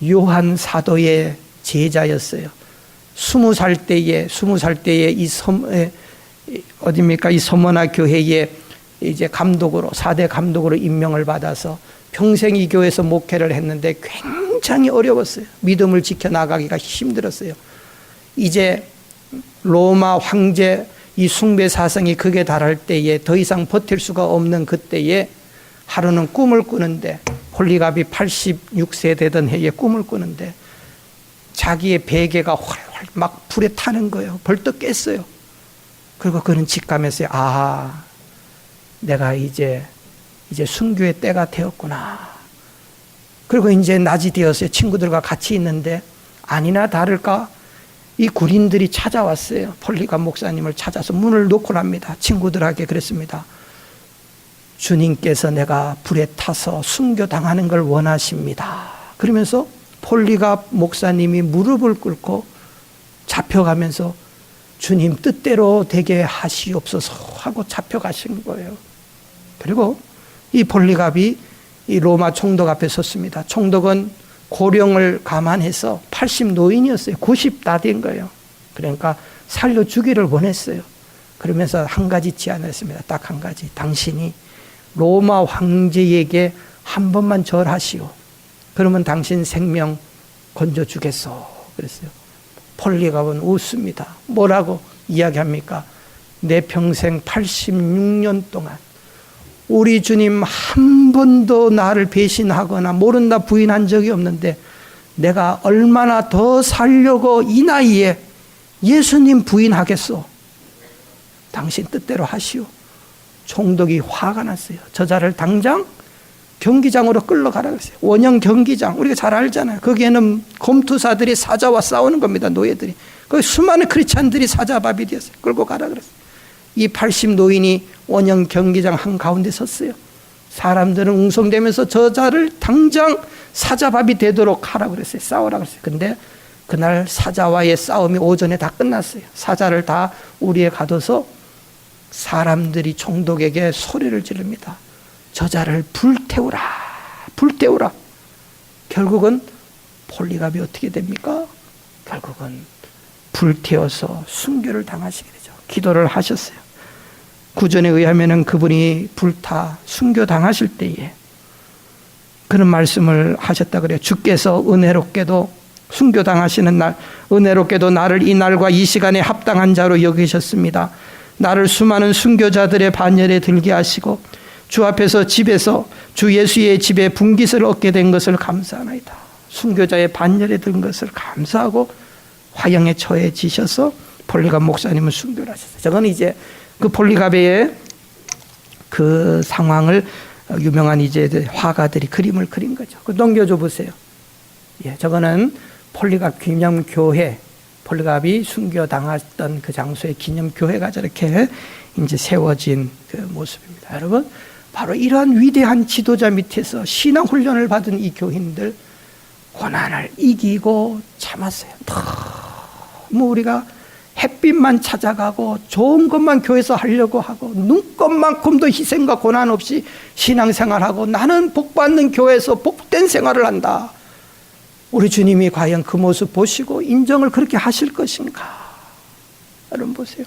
요한 사도의 제자였어요. 20살 때에 이 서머나 교회의 이제 감독으로 4대 감독으로 임명을 받아서 평생 이 교회에서 목회를 했는데 굉장히 어려웠어요. 믿음을 지켜나가기가 힘들었어요. 이제 로마 황제 이 숭배 사상이 극에 달할 때에 더 이상 버틸 수가 없는 그때에 하루는 꿈을 꾸는데, 폴리갑이 86세 되던 해에 꿈을 꾸는데 자기의 베개가 활활 막 불에 타는 거예요. 벌떡 깼어요. 그리고 그는 직감했어요. 아, 내가 이제 순교의 때가 되었구나. 그리고 이제 낮이 되었어요. 친구들과 같이 있는데 아니나 다를까 이 군인들이 찾아왔어요. 폴리갑 목사님을 찾아서 문을 놓고 납니다. 친구들에게 그랬습니다. 주님께서 내가 불에 타서 순교당하는 걸 원하십니다. 그러면서 폴리갑 목사님이 무릎을 꿇고 잡혀가면서 주님 뜻대로 되게 하시옵소서 하고 잡혀가신 거예요. 그리고 이 폴리갑이 이 로마 총독 앞에 섰습니다. 총독은 고령을 감안해서 80 노인이었어요. 90 다 된 거예요. 그러니까 살려주기를 원했어요. 그러면서 한 가지 제안을 했습니다. 딱 한 가지. 당신이 로마 황제에게 한 번만 절하시오. 그러면 당신 생명 건져주겠소. 그랬어요. 폴리갑은 웃습니다. 뭐라고 이야기합니까? 내 평생 86년 동안 우리 주님 한 번도 나를 배신하거나 모른다 부인한 적이 없는데 내가 얼마나 더 살려고 이 나이에 예수님 부인하겠소. 당신 뜻대로 하시오. 총독이 화가 났어요. 저자를 당장 경기장으로 끌러가라 그랬어요. 원형 경기장, 우리가 잘 알잖아요. 거기에는 검투사들이 사자와 싸우는 겁니다. 노예들이. 거기 수많은 크리스찬들이 사자밥이 되었어요. 끌고 가라 그랬어요. 이 80 노인이 원형 경기장 한가운데 섰어요. 사람들은 웅성대면서 저자를 당장 사자밥이 되도록 하라 그랬어요. 싸우라 그랬어요. 근데 그날 사자와의 싸움이 오전에 다 끝났어요. 사자를 다 우리에 가둬서 사람들이 총독에게 소리를 지릅니다. 저자를 불태우라, 불태우라. 결국은 폴리갑이 어떻게 됩니까? 결국은 불태워서 순교를 당하시게 되죠. 기도를 하셨어요. 구전에 의하면 그분이 불타 순교 당하실 때에 그런 말씀을 하셨다 그래요. 주께서 은혜롭게도 순교 당하시는 날, 은혜롭게도 나를 이 날과 이 시간에 합당한 자로 여기셨습니다. 나를 수많은 순교자들의 반열에 들게 하시고 주 앞에서 집에서 주 예수의 집에 분깃을 얻게 된 것을 감사하나이다. 순교자의 반열에 든 것을 감사하고 화형에 처해지셔서 폴리갑 목사님은 순교를 하셨어요. 저건 이제 그 폴리갑의 그 상황을 유명한 이제 화가들이 그림을 그린 거죠. 그 넘겨줘 보세요. 예, 저거는 폴리갑 기념교회, 폴리갑이 순교 당했던 그 장소의 기념교회가 저렇게 이제 세워진 그 모습입니다. 여러분, 바로 이러한 위대한 지도자 밑에서 신앙 훈련을 받은 이 교인들 고난을 이기고 참았어요. 너무 우리가 햇빛만 찾아가고 좋은 것만 교회에서 하려고 하고 눈꽃만큼도 희생과 고난 없이 신앙생활하고 나는 복받는 교회에서 복된 생활을 한다. 우리 주님이 과연 그 모습 보시고 인정을 그렇게 하실 것인가? 여러분 보세요.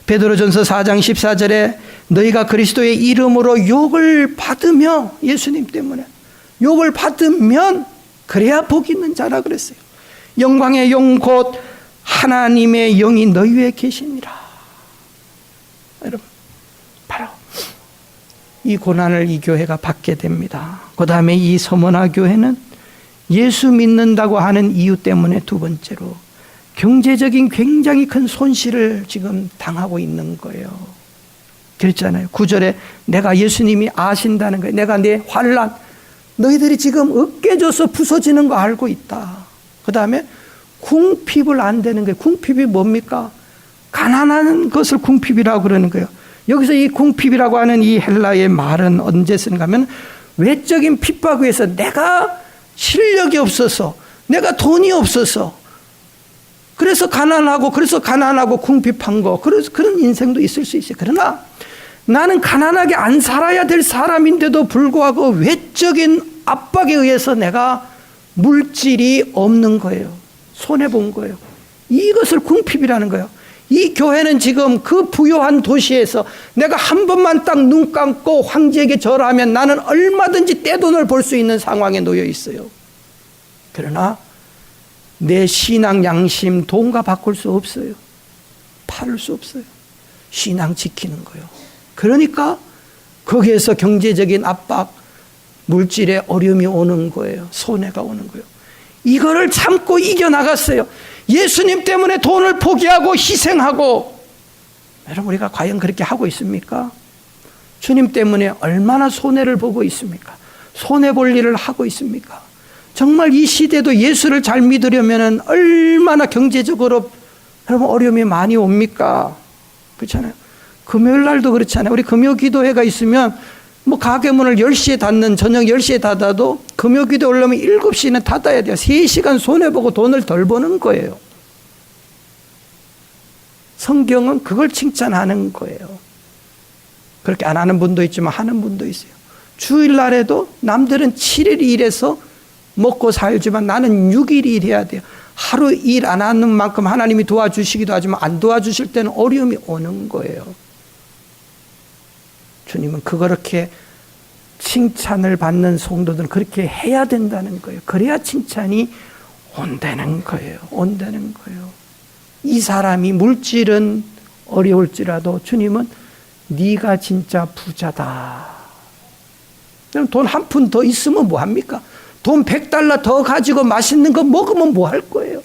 베드로전서 4장 14절에 너희가 그리스도의 이름으로 욕을 받으며, 예수님 때문에 욕을 받으면 그래야 복 있는 자라 그랬어요. 영광의 영 곧 하나님의 영이 너희 위에 계시니라. 여러분, 바로 이 고난을 이 교회가 받게 됩니다. 그 다음에 이 서머나 교회는 예수 믿는다고 하는 이유 때문에 두 번째로 경제적인 굉장히 큰 손실을 지금 당하고 있는 거예요. 그랬잖아요. 9절에 내가 예수님이 아신다는 거예요. 내가 내 환난, 너희들이 지금 으깨져서 부서지는 거 알고 있다. 그 다음에 궁핍을 안 되는 거예요. 궁핍이 뭡니까? 가난한 것을 궁핍이라고 그러는 거예요. 여기서 이 궁핍이라고 하는 이 헬라의 말은 언제 쓰는가 하면 외적인 핍박에 의해서 내가 실력이 없어서, 내가 돈이 없어서 그래서 가난하고 궁핍한 거, 그래서 그런 인생도 있을 수 있어요. 그러나 나는 가난하게 안 살아야 될 사람인데도 불구하고 외적인 압박에 의해서 내가 물질이 없는 거예요. 손해본 거예요. 이것을 궁핍이라는 거예요. 이 교회는 지금 그 부유한 도시에서 내가 한 번만 딱 눈 감고 황제에게 절하면 나는 얼마든지 떼돈을 벌 수 있는 상황에 놓여 있어요. 그러나 내 신앙 양심 돈과 바꿀 수 없어요. 팔을 수 없어요. 신앙 지키는 거예요. 그러니까 거기에서 경제적인 압박, 물질의 어려움이 오는 거예요. 손해가 오는 거예요. 이거를 참고 이겨나갔어요. 예수님 때문에 돈을 포기하고 희생하고. 여러분, 우리가 과연 그렇게 하고 있습니까? 주님 때문에 얼마나 손해를 보고 있습니까? 손해볼 일을 하고 있습니까? 정말 이 시대도 예수를 잘 믿으려면 얼마나 경제적으로 여러분 어려움이 많이 옵니까? 그렇잖아요. 금요일 날도 그렇잖아요. 우리 금요 기도회가 있으면 뭐 가게 문을 10시에 닫는, 저녁 10시에 닫아도 금요 기도 오려면 7시는 닫아야 돼요. 3시간 손해보고 돈을 덜 버는 거예요. 성경은 그걸 칭찬하는 거예요. 그렇게 안 하는 분도 있지만 하는 분도 있어요. 주일날에도 남들은 7일 일해서 먹고 살지만 나는 6일 일해야 돼요. 하루 일 안 하는 만큼 하나님이 도와주시기도 하지만 안 도와주실 때는 어려움이 오는 거예요. 주님은 그렇게 칭찬을 받는 성도들은 그렇게 해야 된다는 거예요. 그래야 칭찬이 온다는 거예요. 온다는 거예요. 이 사람이 물질은 어려울지라도 주님은 네가 진짜 부자다. 돈 한 푼 더 있으면 뭐합니까? 돈 $100 더 가지고 맛있는 거 먹으면 뭐 할 거예요?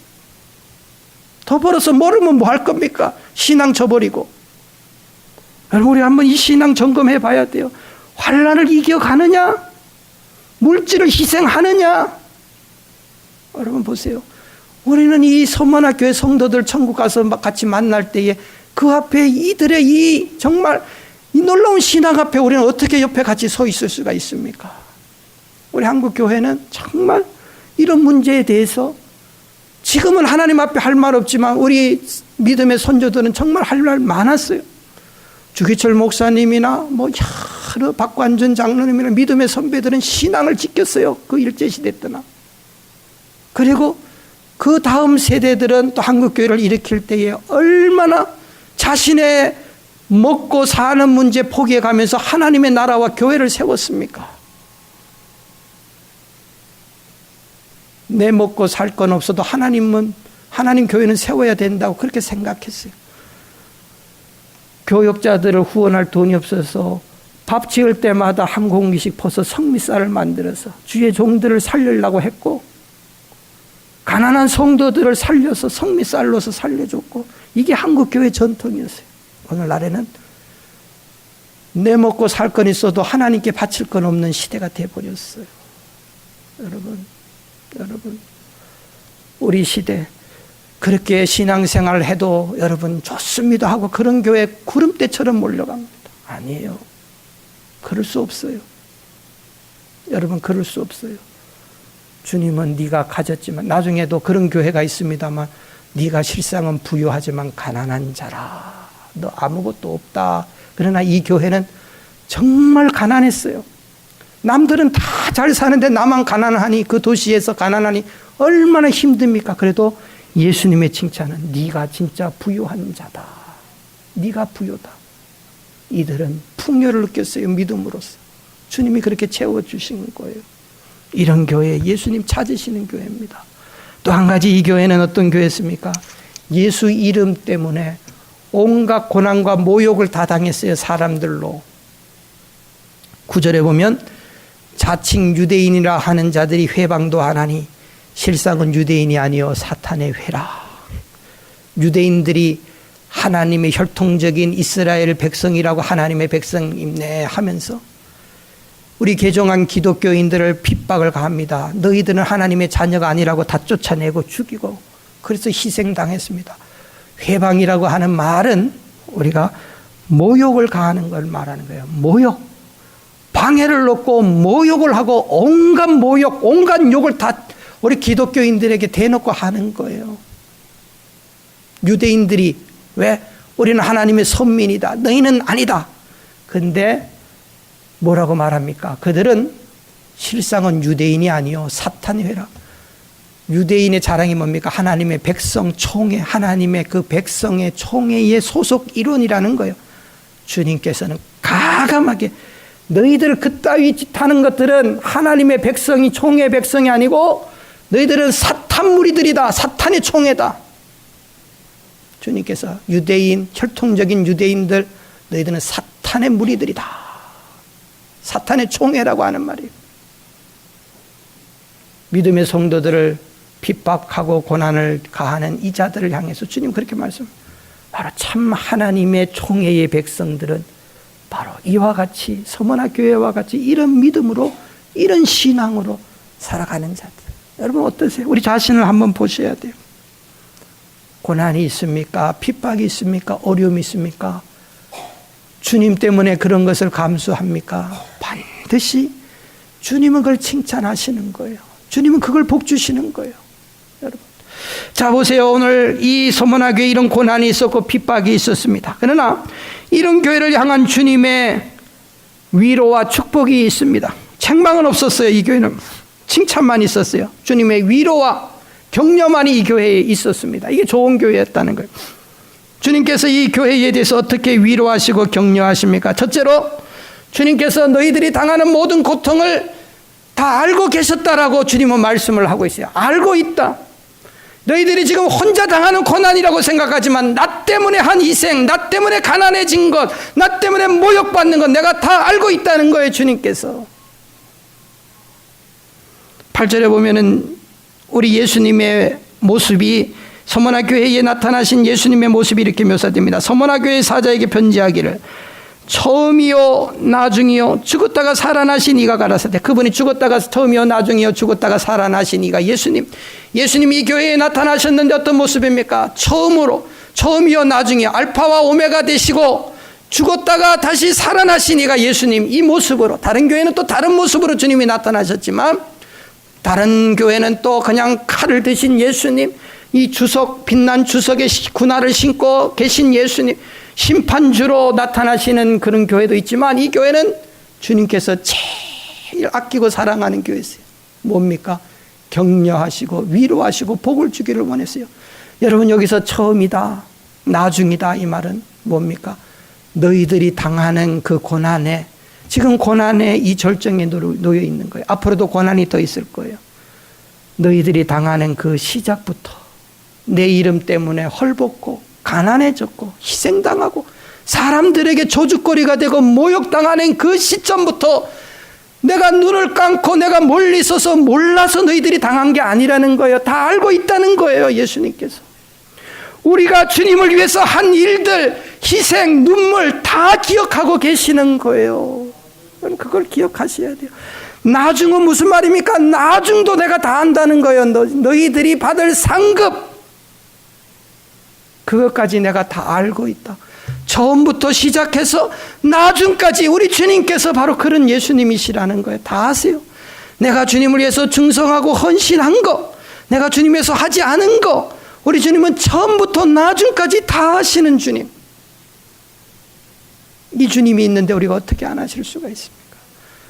더 벌어서 모르면 뭐 할 겁니까? 신앙 저버리고. 여러분, 우리 한번 이 신앙 점검해 봐야 돼요. 환난을 이겨가느냐? 물질을 희생하느냐? 여러분 보세요. 우리는 이 서머나 교회 성도들 천국 가서 같이 만날 때에 그 앞에 이들의 이 정말 이 놀라운 신앙 앞에 우리는 어떻게 옆에 같이 서 있을 수가 있습니까? 우리 한국 교회는 정말 이런 문제에 대해서 지금은 하나님 앞에 할 말 없지만 우리 믿음의 선조들은 정말 할 말 많았어요. 주기철 목사님이나 뭐 여러 박관준 장로님이나 믿음의 선배들은 신앙을 지켰어요. 그 일제시대 때나. 그리고 그 다음 세대들은 또 한국교회를 일으킬 때에 얼마나 자신의 먹고 사는 문제 포기해가면서 하나님의 나라와 교회를 세웠습니까? 내 먹고 살 건 없어도 하나님 교회는 세워야 된다고 그렇게 생각했어요. 교역자들을 후원할 돈이 없어서 밥 지을 때마다 한 공기씩 퍼서 성미쌀을 만들어서 주의 종들을 살리려고 했고, 가난한 성도들을 살려서 성미쌀로서 살려줬고, 이게 한국교회 전통이었어요. 오늘날에는 내 먹고 살 건 있어도 하나님께 바칠 건 없는 시대가 돼버렸어요. 여러분, 우리 시대 그렇게 신앙생활을 해도 여러분 좋습니다 하고 그런 교회 구름대처럼 몰려갑니다. 아니에요. 그럴 수 없어요. 여러분, 그럴 수 없어요. 주님은 네가 가졌지만, 나중에도 그런 교회가 있습니다만, 네가 실상은 부유하지만 가난한 자라. 너 아무것도 없다. 그러나 이 교회는 정말 가난했어요. 남들은 다 잘 사는데 나만 가난하니, 그 도시에서 가난하니 얼마나 힘듭니까? 그래도 예수님의 칭찬은 네가 진짜 부유한 자다. 네가 부유다. 이들은 풍요를 느꼈어요. 믿음으로써. 주님이 그렇게 채워주신 거예요. 이런 교회, 예수님 찾으시는 교회입니다. 또 한 가지, 이 교회는 어떤 교회였습니까? 예수 이름 때문에 온갖 고난과 모욕을 다 당했어요. 사람들로. 9절에 보면 자칭 유대인이라 하는 자들이 회방도 하나니 실상은 유대인이 아니요 사탄의 회라. 유대인들이 하나님의 혈통적인 이스라엘 백성이라고 하나님의 백성임네 하면서 우리 개종한 기독교인들을 핍박을 가합니다. 너희들은 하나님의 자녀가 아니라고 다 쫓아내고 죽이고, 그래서 희생당했습니다. 회방이라고 하는 말은 우리가 모욕을 가하는 걸 말하는 거예요. 모욕. 방해를 놓고 모욕을 하고 온갖 모욕, 온갖 욕을 다 우리 기독교인들에게 대놓고 하는 거예요. 유대인들이 왜? 우리는 하나님의 선민이다. 너희는 아니다. 근데 뭐라고 말합니까? 그들은 실상은 유대인이 아니요 사탄의 회라. 유대인의 자랑이 뭡니까? 하나님의 백성 총회, 하나님의 그 백성의 총회의 소속 일원이라는 거예요. 주님께서는 가감하게 너희들 그따위 짓 하는 것들은 하나님의 백성이 총회 백성이 아니고 너희들은 사탄 무리들이다. 사탄의 총회다. 주님께서 유대인, 혈통적인 유대인들, 너희들은 사탄의 무리들이다. 사탄의 총회라고 하는 말이에요. 믿음의 성도들을 핍박하고 고난을 가하는 이 자들을 향해서 주님 그렇게 말씀합니다. 바로 참 하나님의 총회의 백성들은 바로 이와 같이 서머나 교회와 같이 이런 믿음으로, 이런 신앙으로 살아가는 자들. 여러분 어떠세요? 우리 자신을 한번 보셔야 돼요. 고난이 있습니까? 핍박이 있습니까? 어려움이 있습니까? 주님 때문에 그런 것을 감수합니까? 반드시 주님은 그걸 칭찬하시는 거예요. 주님은 그걸 복 주시는 거예요. 여러분. 자, 보세요. 오늘 이 서머나 교회 이런 고난이 있었고 핍박이 있었습니다. 그러나 이런 교회를 향한 주님의 위로와 축복이 있습니다. 책망은 없었어요. 이 교회는 칭찬만 있었어요. 주님의 위로와 격려만이 이 교회에 있었습니다. 이게 좋은 교회였다는 거예요. 주님께서 이 교회에 대해서 어떻게 위로하시고 격려하십니까? 첫째로 주님께서 너희들이 당하는 모든 고통을 다 알고 계셨다라고 주님은 말씀을 하고 있어요. 알고 있다. 너희들이 지금 혼자 당하는 고난이라고 생각하지만 나 때문에 한 희생, 나 때문에 가난해진 것, 나 때문에 모욕받는 것 내가 다 알고 있다는 거예요. 주님께서 8절에 보면은 우리 예수님의 모습이 서머나 교회에 나타나신 예수님의 모습이 이렇게 묘사됩니다. 서머나 교회 사자에게 편지하기를 처음이요 나중이요 죽었다가 살아나신 이가 가라사대. 그분이 죽었다가 처음이요 나중이요 죽었다가 살아나신 이가 예수님이 이 교회에 나타나셨는데 어떤 모습입니까? 처음이요 나중이요 알파와 오메가 되시고 죽었다가 다시 살아나신 이가 예수님. 이 모습으로, 다른 교회는 또 다른 모습으로 주님이 나타나셨지만 다른 교회는 또 그냥 칼을 드신 예수님, 이 주석, 빛난 주석에 군화를 신고 계신 예수님, 심판주로 나타나시는 그런 교회도 있지만 이 교회는 주님께서 제일 아끼고 사랑하는 교회였어요. 뭡니까? 격려하시고 위로하시고 복을 주기를 원했어요. 여러분 여기서 처음이다, 나중이다 이 말은 뭡니까? 너희들이 당하는 그 고난에, 지금 고난의 이 절정에 놓여 있는 거예요. 앞으로도 고난이 더 있을 거예요. 너희들이 당하는 그 시작부터 내 이름 때문에 헐벗고 가난해졌고 희생당하고 사람들에게 조죽거리가 되고 모욕당하는 그 시점부터 내가 눈을 감고 내가 멀리 서서 몰라서 너희들이 당한 게 아니라는 거예요. 다 알고 있다는 거예요. 예수님께서 우리가 주님을 위해서 한 일들, 희생, 눈물 다 기억하고 계시는 거예요. 그걸 기억하셔야 돼요. 나중은 무슨 말입니까? 나중도 내가 다 안다는 거예요. 너희들이 받을 상급, 그것까지 내가 다 알고 있다. 처음부터 시작해서 나중까지 우리 주님께서 바로 그런 예수님이시라는 거예요. 다 아세요. 내가 주님을 위해서 충성하고 헌신한 거, 내가 주님 위해서 하지 않은 거, 우리 주님은 처음부터 나중까지 다 하시는 주님. 이 주님이 있는데 우리가 어떻게 안 하실 수가 있습니까?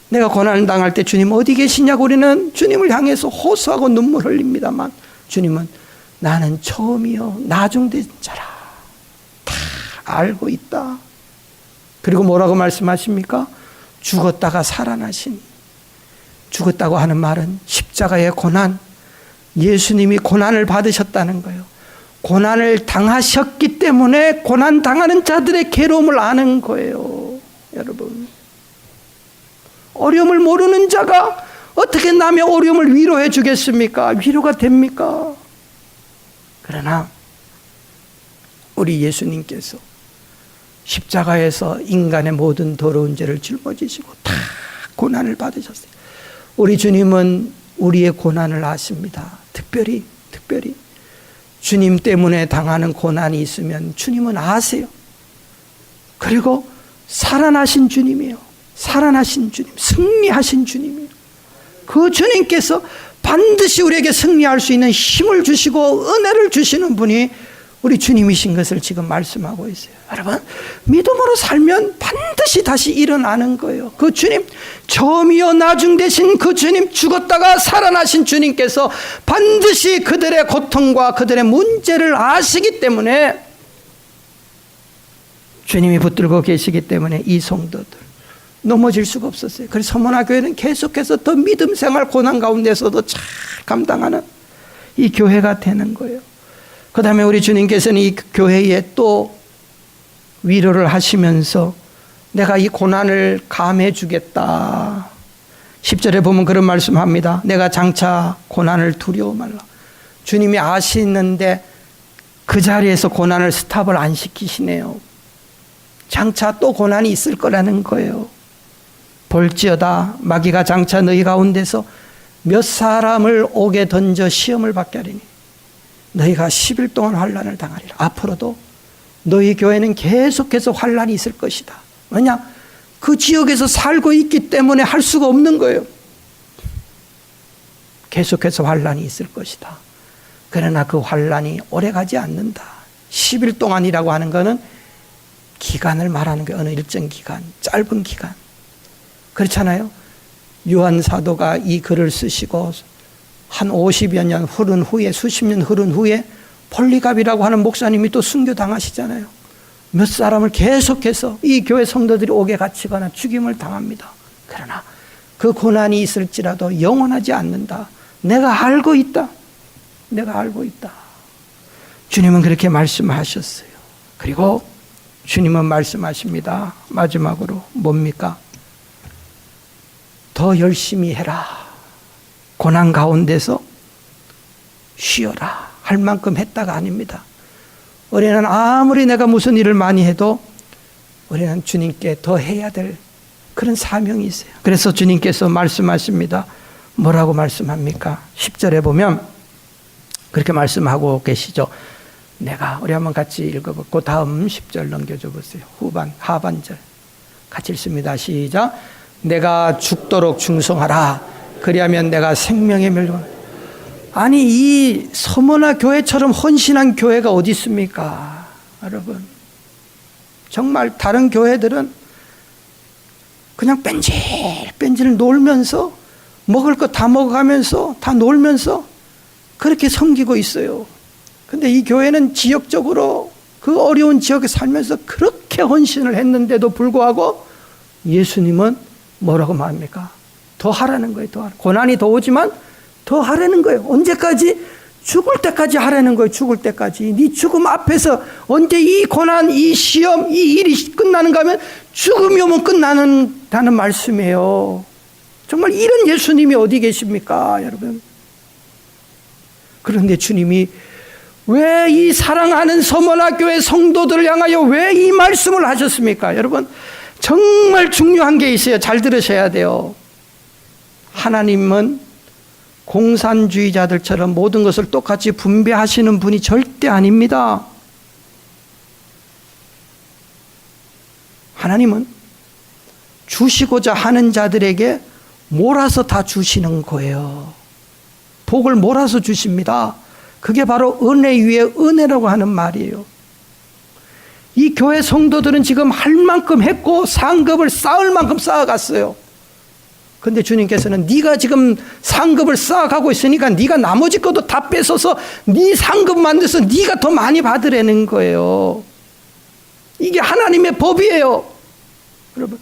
내가 고난을 당할 때 주님 어디 계시냐고 우리는 주님을 향해서 호소하고 눈물 흘립니다만 주님은 나는 처음이요 나중된 자라 다 알고 있다. 그리고 뭐라고 말씀하십니까? 죽었다가 살아나신, 죽었다고 하는 말은 십자가의 고난, 예수님이 고난을 받으셨다는 거예요. 고난을 당하셨기 때문에 고난 당하는 자들의 괴로움을 아는 거예요. 여러분, 어려움을 모르는 자가 어떻게 남의 어려움을 위로해 주겠습니까? 위로가 됩니까? 그러나 우리 예수님께서 십자가에서 인간의 모든 더러운 죄를 짊어지시고 다 고난을 받으셨어요. 우리 주님은 우리의 고난을 아십니다. 특별히 주님 때문에 당하는 고난이 있으면 주님은 아세요. 그리고 살아나신 주님이에요. 살아나신 주님, 승리하신 주님이에요. 그 주님께서 반드시 우리에게 승리할 수 있는 힘을 주시고 은혜를 주시는 분이 우리 주님이신 것을 지금 말씀하고 있어요. 여러분, 믿음으로 살면 반드시 다시 일어나는 거예요. 그 주님, 처음이요 나중 되신 그 주님, 죽었다가 살아나신 주님께서 반드시 그들의 고통과 그들의 문제를 아시기 때문에 주님이 붙들고 계시기 때문에 이 성도들, 넘어질 수가 없었어요. 그래서 서문화 교회는 계속해서 더 믿음 생활 고난 가운데서도 잘 감당하는 이 교회가 되는 거예요. 그 다음에 우리 주님께서는 이 교회에 또 위로를 하시면서 내가 이 고난을 감해 주겠다. 10절에 보면 그런 말씀합니다. 내가 장차 고난을 두려워 말라. 주님이 아시는데 그 자리에서 고난을 스탑을 안 시키시네요. 장차 또 고난이 있을 거라는 거예요. 볼지어다 마귀가 장차 너희 가운데서 몇 사람을 옥에 던져 시험을 받게 하리니 너희가 10일 동안 환난을 당하리라. 앞으로도 너희 교회는 계속해서 환난이 있을 것이다. 왜냐? 그 지역에서 살고 있기 때문에 할 수가 없는 거예요. 계속해서 환난이 있을 것이다. 그러나 그 환난이 오래가지 않는다. 10일 동안이라고 하는 것은 기간을 말하는 거예요. 어느 일정 기간, 짧은 기간. 그렇잖아요. 요한 사도가 이 글을 쓰시고 한 50여 년 흐른 후에, 수십 년 흐른 후에 폴리갑이라고 하는 목사님이 또 순교당하시잖아요. 몇 사람을 계속해서 이 교회 성도들이 옥에 갇히거나 죽임을 당합니다. 그러나 그 고난이 있을지라도 영원하지 않는다. 내가 알고 있다. 내가 알고 있다. 주님은 그렇게 말씀하셨어요. 그리고 주님은 말씀하십니다. 마지막으로 뭡니까? 더 열심히 해라. 고난 가운데서 쉬어라. 할 만큼 했다가 아닙니다. 우리는 아무리 내가 무슨 일을 많이 해도 우리는 주님께 더 해야 될 그런 사명이 있어요. 그래서 주님께서 말씀하십니다. 뭐라고 말씀합니까? 10절에 보면 그렇게 말씀하고 계시죠. 우리 한번 같이 읽어보고 그 다음 10절 넘겨줘 보세요. 하반절 같이 읽습니다. 시작. 내가 죽도록 충성하라. 그리하면 내가 생명의 멸류관. 아니 이 서문화 교회처럼 헌신한 교회가 어디 있습니까? 여러분 정말 다른 교회들은 그냥 뺀질뺀질 놀면서 먹을 거 다 먹어가면서 다 놀면서 그렇게 섬기고 있어요. 근데 이 교회는 지역적으로 그 어려운 지역에 살면서 그렇게 헌신을 했는데도 불구하고 예수님은 뭐라고 말합니까? 더 하라는 거예요. 더 하라. 고난이 더 오지만 더 하라는 거예요. 언제까지? 죽을 때까지 하라는 거예요. 죽을 때까지. 네 죽음 앞에서 언제 이 고난, 이 시험, 이 일이 끝나는가 하면 죽음이 오면 끝나는다는 말씀이에요. 정말 이런 예수님이 어디 계십니까, 여러분? 그런데 주님이 왜 이 사랑하는 서문화 교회 성도들을 향하여 왜 이 말씀을 하셨습니까? 여러분 정말 중요한 게 있어요. 잘 들으셔야 돼요. 하나님은 공산주의자들처럼 모든 것을 똑같이 분배하시는 분이 절대 아닙니다. 하나님은 주시고자 하는 자들에게 몰아서 다 주시는 거예요. 복을 몰아서 주십니다. 그게 바로 은혜 위에 은혜라고 하는 말이에요. 이 교회 성도들은 지금 할 만큼 했고 상급을 쌓을 만큼 쌓아갔어요. 근데 주님께서는 네가 지금 상급을 쌓아가고 있으니까 네가 나머지 것도 다 뺏어서 네 상급 만들어서 네가 더 많이 받으라는 거예요. 이게 하나님의 법이에요. 여러분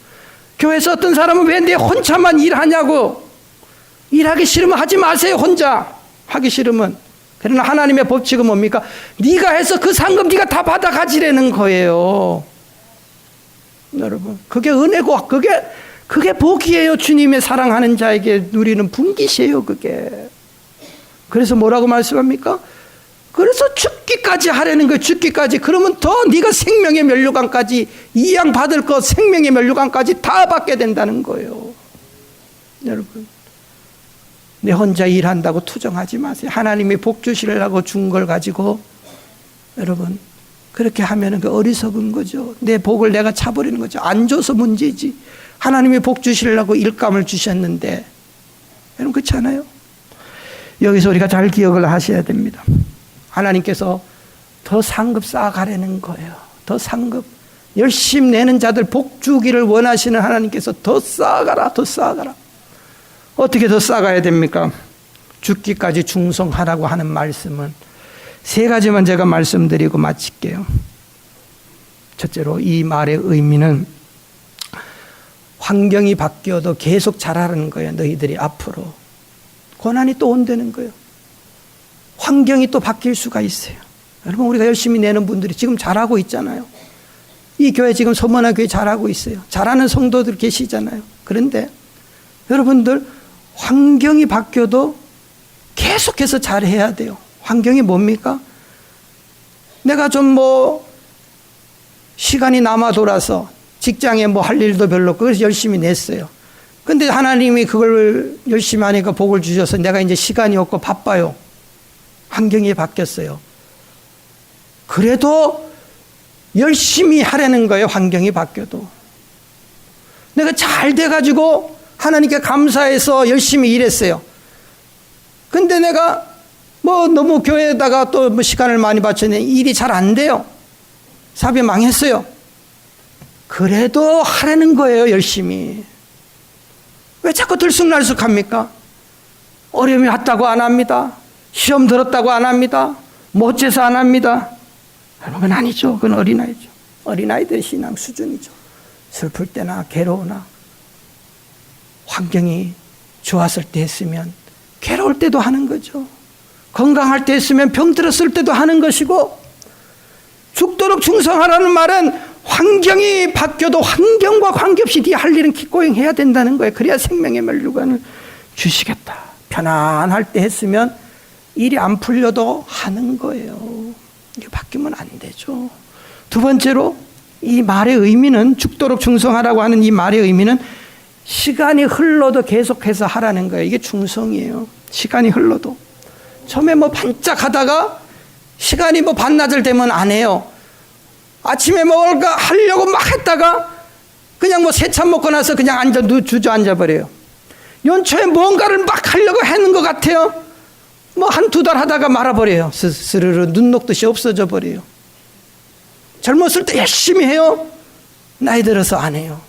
교회에서 어떤 사람은 왜 내 혼자만 일하냐고. 일하기 싫으면 하지 마세요. 혼자 하기 싫으면. 그러나 하나님의 법칙은 뭡니까? 네가 해서 그 상급 네가 다 받아 가지라는 거예요. 여러분 그게 은혜고 그게 복이에요. 주님의 사랑하는 자에게 누리는 분깃이에요. 그게. 그래서 뭐라고 말씀합니까? 그래서 죽기까지 하라는 거예요. 죽기까지. 그러면 더 네가 생명의 면류관까지 이 양 받을 것 생명의 면류관까지 다 받게 된다는 거예요. 여러분 내 혼자 일한다고 투정하지 마세요. 하나님이 복 주시려고 준 걸 가지고 여러분 그렇게 하면은 그 어리석은 거죠. 내 복을 내가 차버리는 거죠. 안 줘서 문제지. 하나님이 복 주시려고 일감을 주셨는데 여러분 그렇지 않아요? 여기서 우리가 잘 기억을 하셔야 됩니다. 하나님께서 더 상급 쌓아가라는 거예요. 더 상급. 열심히 내는 자들 복 주기를 원하시는 하나님께서 더 쌓아가라. 더 쌓아가라. 어떻게 더 쌓아가야 됩니까? 죽기까지 충성하라고 하는 말씀은 세 가지만 제가 말씀드리고 마칠게요. 첫째로 이 말의 의미는 환경이 바뀌어도 계속 잘하라는 거예요. 너희들이 앞으로. 고난이 또 온다는 거예요. 환경이 또 바뀔 수가 있어요. 여러분, 우리가 열심히 내는 분들이 지금 잘하고 있잖아요. 이 교회 지금 서문화 교회 잘하고 있어요. 잘하는 성도들 계시잖아요. 그런데 여러분들 환경이 바뀌어도 계속해서 잘해야 돼요. 환경이 뭡니까? 내가 좀 시간이 남아 돌아서 직장에 할 일도 별로 없고 그래서 열심히 냈어요. 근데 하나님이 그걸 열심히 하니까 복을 주셔서 내가 이제 시간이 없고 바빠요. 환경이 바뀌었어요. 그래도 열심히 하라는 거예요. 환경이 바뀌어도. 내가 잘 돼가지고 하나님께 감사해서 열심히 일했어요. 근데 내가 너무 교회에다가 또 시간을 많이 바쳤는데 일이 잘 안 돼요. 사업이 망했어요. 그래도 하라는 거예요. 열심히. 왜 자꾸 들쑥날쑥합니까? 어려움이 왔다고 안 합니다. 시험 들었다고 안 합니다. 못 재서 안 합니다. 그건 아니죠. 그건 어린아이죠. 어린아이들의 신앙 수준이죠. 슬플 때나 괴로우나 환경이 좋았을 때 했으면 괴로울 때도 하는 거죠. 건강할 때 했으면 병 들었을 때도 하는 것이고, 죽도록 충성하라는 말은 환경이 바뀌어도 환경과 관계없이 네 할 일은 기꺼이 해야 된다는 거예요. 그래야 생명의 멸류관을 주시겠다. 편안할 때 했으면 일이 안 풀려도 하는 거예요. 이게 바뀌면 안 되죠. 두 번째로 이 말의 의미는, 죽도록 충성하라고 하는 이 말의 의미는 시간이 흘러도 계속해서 하라는 거예요. 이게 충성이에요. 시간이 흘러도. 처음에 반짝하다가 시간이 반나절 되면 안 해요. 아침에 뭘까 하려고 막 했다가 그냥 세찬 먹고 나서 그냥 주저앉아버려요. 연초에 뭔가를 막 하려고 하는 것 같아요. 한두 달 하다가 말아버려요. 스르르 눈 녹듯이 없어져 버려요. 젊었을 때 열심히 해요. 나이 들어서 안 해요.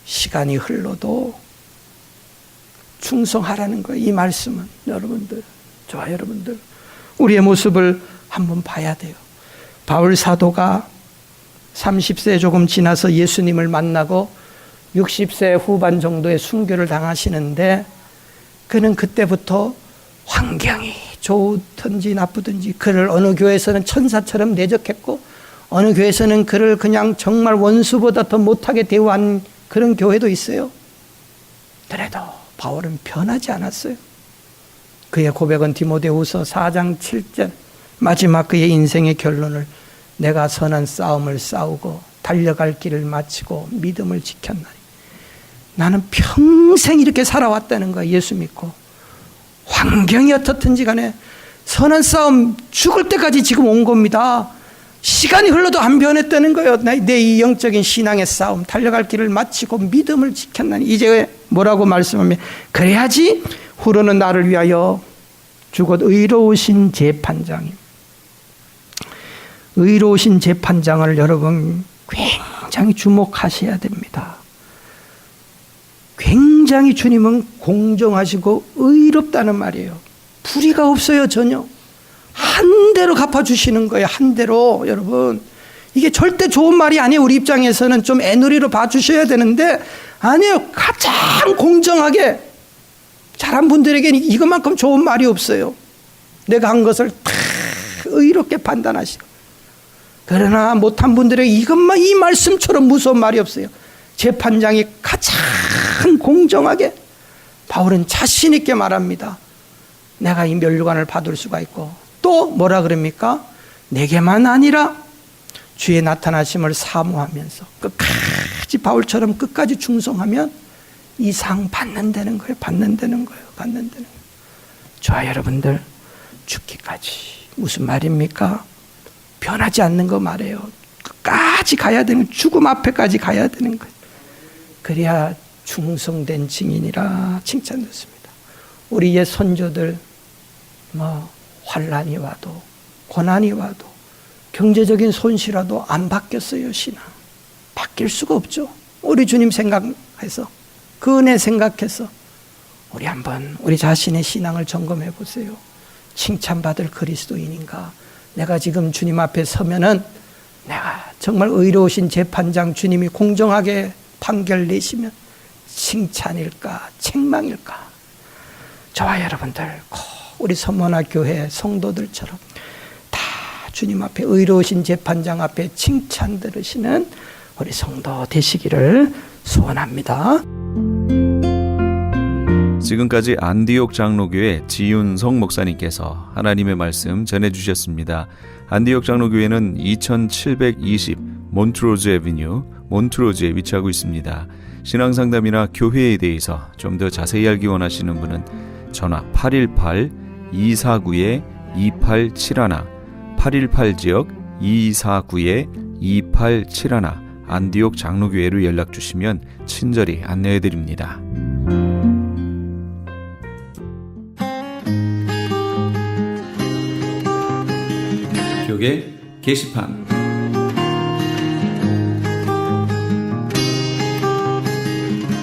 시간이 흘러도 충성하라는 거예요. 이 말씀은 여러분들, 저와 여러분들 우리의 모습을 한번 봐야 돼요. 바울 사도가 30세 조금 지나서 예수님을 만나고 60세 후반 정도의 순교를 당하시는데, 그는 그때부터 환경이 좋든지 나쁘든지 그를 어느 교회에서는 천사처럼 내적했고, 어느 교회에서는 그를 그냥 정말 원수보다 더 못하게 대우한 그런 교회도 있어요. 그래도 바울은 변하지 않았어요. 그의 고백은 디모데후서 4장 7절, 마지막 그의 인생의 결론을 내가 선한 싸움을 싸우고 달려갈 길을 마치고 믿음을 지켰나니. 나는 평생 이렇게 살아왔다는 거야. 예수 믿고. 환경이 어떻든지 간에 선한 싸움, 죽을 때까지 지금 온 겁니다. 시간이 흘러도 안 변했다는 거예요. 내 이 영적인 신앙의 싸움, 달려갈 길을 마치고 믿음을 지켰나니. 이제 뭐라고 말씀하면, 그래야지 후로는 나를 위하여 주곧 의로우신 재판장님, 의로우신 재판장을 여러분 굉장히 주목하셔야 됩니다. 굉장히 주님은 공정하시고 의롭다는 말이에요. 불의가 없어요. 전혀. 한 대로 갚아주시는 거예요. 한 대로. 여러분, 이게 절대 좋은 말이 아니에요. 우리 입장에서는 좀 애누리로 봐주셔야 되는데, 아니에요. 가장 공정하게 잘한 분들에게는 이것만큼 좋은 말이 없어요. 내가 한 것을 다 의롭게 판단하시고. 그러나 못한 분들에게 이것만, 이 말씀처럼 무서운 말이 없어요. 재판장이 가장 공정하게, 바울은 자신 있게 말합니다. 내가 이 멸류관을 받을 수가 있고, 또 뭐라 그럽니까? 내게만 아니라 주의 나타나심을 사모하면서 끝까지, 바울처럼 끝까지 충성하면 이 상 받는다는 거예요. 받는다는 거예요. 받는다는 거예요. 저와 여러분들 죽기까지. 무슨 말입니까? 변하지 않는 거 말이에요. 끝까지 가야 되는, 죽음 앞에까지 가야 되는 거예요. 그래야 충성된 증인이라 칭찬됐습니다. 우리 옛 선조들 환란이 와도 고난이 와도 경제적인 손실이라도 안 바뀌었어요. 신앙 바뀔 수가 없죠. 우리 주님 생각해서, 그 은혜 생각해서 우리 한번 우리 자신의 신앙을 점검해 보세요. 칭찬받을 그리스도인인가? 내가 지금 주님 앞에 서면은 내가 정말 의로우신 재판장 주님이 공정하게 판결 내시면 칭찬일까 책망일까? 저와 여러분들 꼭 우리 서문화 교회 성도들처럼 다 주님 앞에 의로우신 재판장 앞에 칭찬 들으시는 우리 성도 되시기를 소원합니다. 지금까지 안디옥 장로교회 지윤성 목사님께서 하나님의 말씀 전해주셨습니다. 안디옥 장로교회는 2720 몬트로즈 애비뉴 몬트로즈에 위치하고 있습니다. 신앙상담이나 교회에 대해서 좀 더 자세히 알기 원하시는 분은 전화 818-249-2871 818지역 249-2871 안디옥 장로교회로 연락주시면 친절히 안내해드립니다. 교계 게시판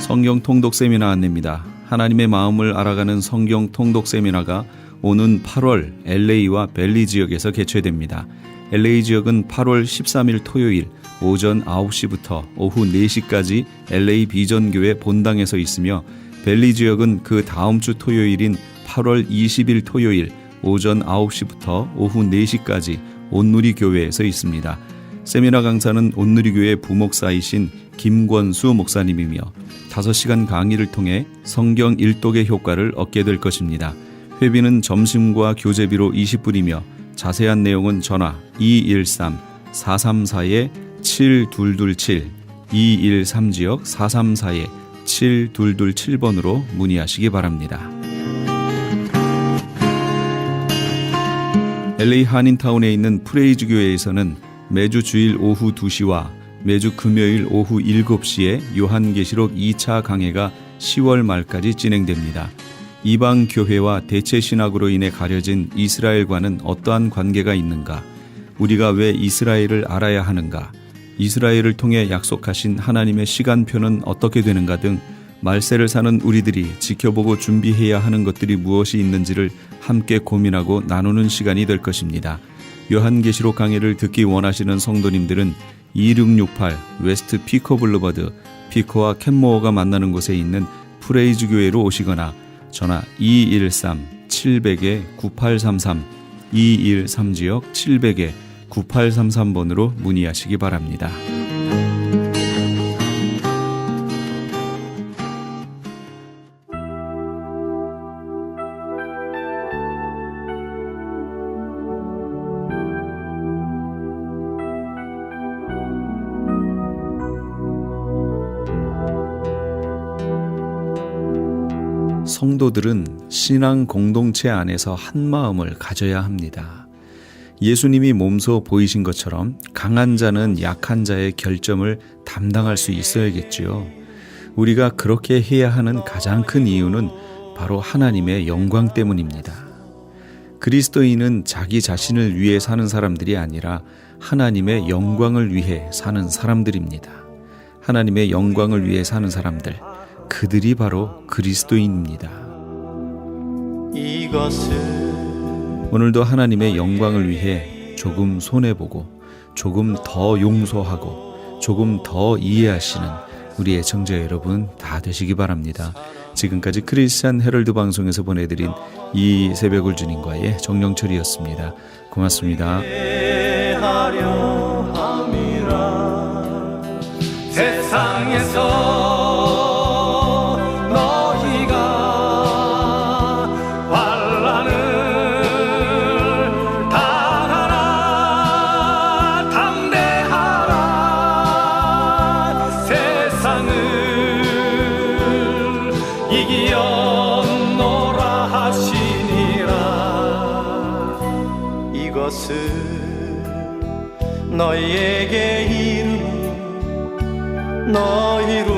성경 통독 세미나 안내입니다. 하나님의 마음을 알아가는 성경 통독 세미나가 오는 8월 LA와 벨리 지역에서 개최됩니다. LA 지역은 8월 13일 토요일 오전 9시부터 오후 4시까지 LA 비전교회 본당에서 있으며 벨리 지역은 그 다음 주 토요일인 8월 20일 토요일 오전 9시부터 오후 4시까지 온누리교회에서 있습니다. 세미나 강사는 온누리교회 부목사이신 김권수 목사님이며 5시간 강의를 통해 성경 일독의 효과를 얻게 될 것입니다. 회비는 점심과 교재비로 20불이며 자세한 내용은 전화 213-434-7227 213지역 434-7227번으로 문의하시기 바랍니다. LA 한인타운에 있는 프레이즈 교회에서는 매주 주일 오후 2시와 매주 금요일 오후 7시에 요한계시록 2차 강해가 10월 말까지 진행됩니다. 이방 교회와 대체 신학으로 인해 가려진 이스라엘과는 어떠한 관계가 있는가? 우리가 왜 이스라엘을 알아야 하는가? 이스라엘을 통해 약속하신 하나님의 시간표는 어떻게 되는가 등 말세를 사는 우리들이 지켜보고 준비해야 하는 것들이 무엇이 있는지를 함께 고민하고 나누는 시간이 될 것입니다. 요한계시록 강해를 듣기 원하시는 성도님들은 2668 웨스트 피커 블루버드 피커와 캔모어가 만나는 곳에 있는 프레이즈 교회로 오시거나 전화 213-700-9833 213지역 700-9833번으로 문의하시기 바랍니다. 성도들은 신앙 공동체 안에서 한 마음을 가져야 합니다. 예수님이 몸소 보이신 것처럼 강한 자는 약한 자의 결점을 담당할 수 있어야겠지요. 우리가 그렇게 해야 하는 가장 큰 이유는 바로 하나님의 영광 때문입니다. 그리스도인은 자기 자신을 위해 사는 사람들이 아니라 하나님의 영광을 위해 사는 사람들입니다. 하나님의 영광을 위해 사는 사람들, 그들이 바로 그리스도인입니다. 오늘도 하나님의 영광을 위해 조금 손해보고 조금 더 용서하고 조금 더 이해하시는 우리 애청자 여러분 다 되시기 바랍니다. 지금까지 크리스찬 헤럴드 방송에서 보내드린 이 새벽을 주님과의 정영철이었습니다. 고맙습니다. 세상에서 이기었노라 하시니라. 이것은 너희에게 이르노 너희로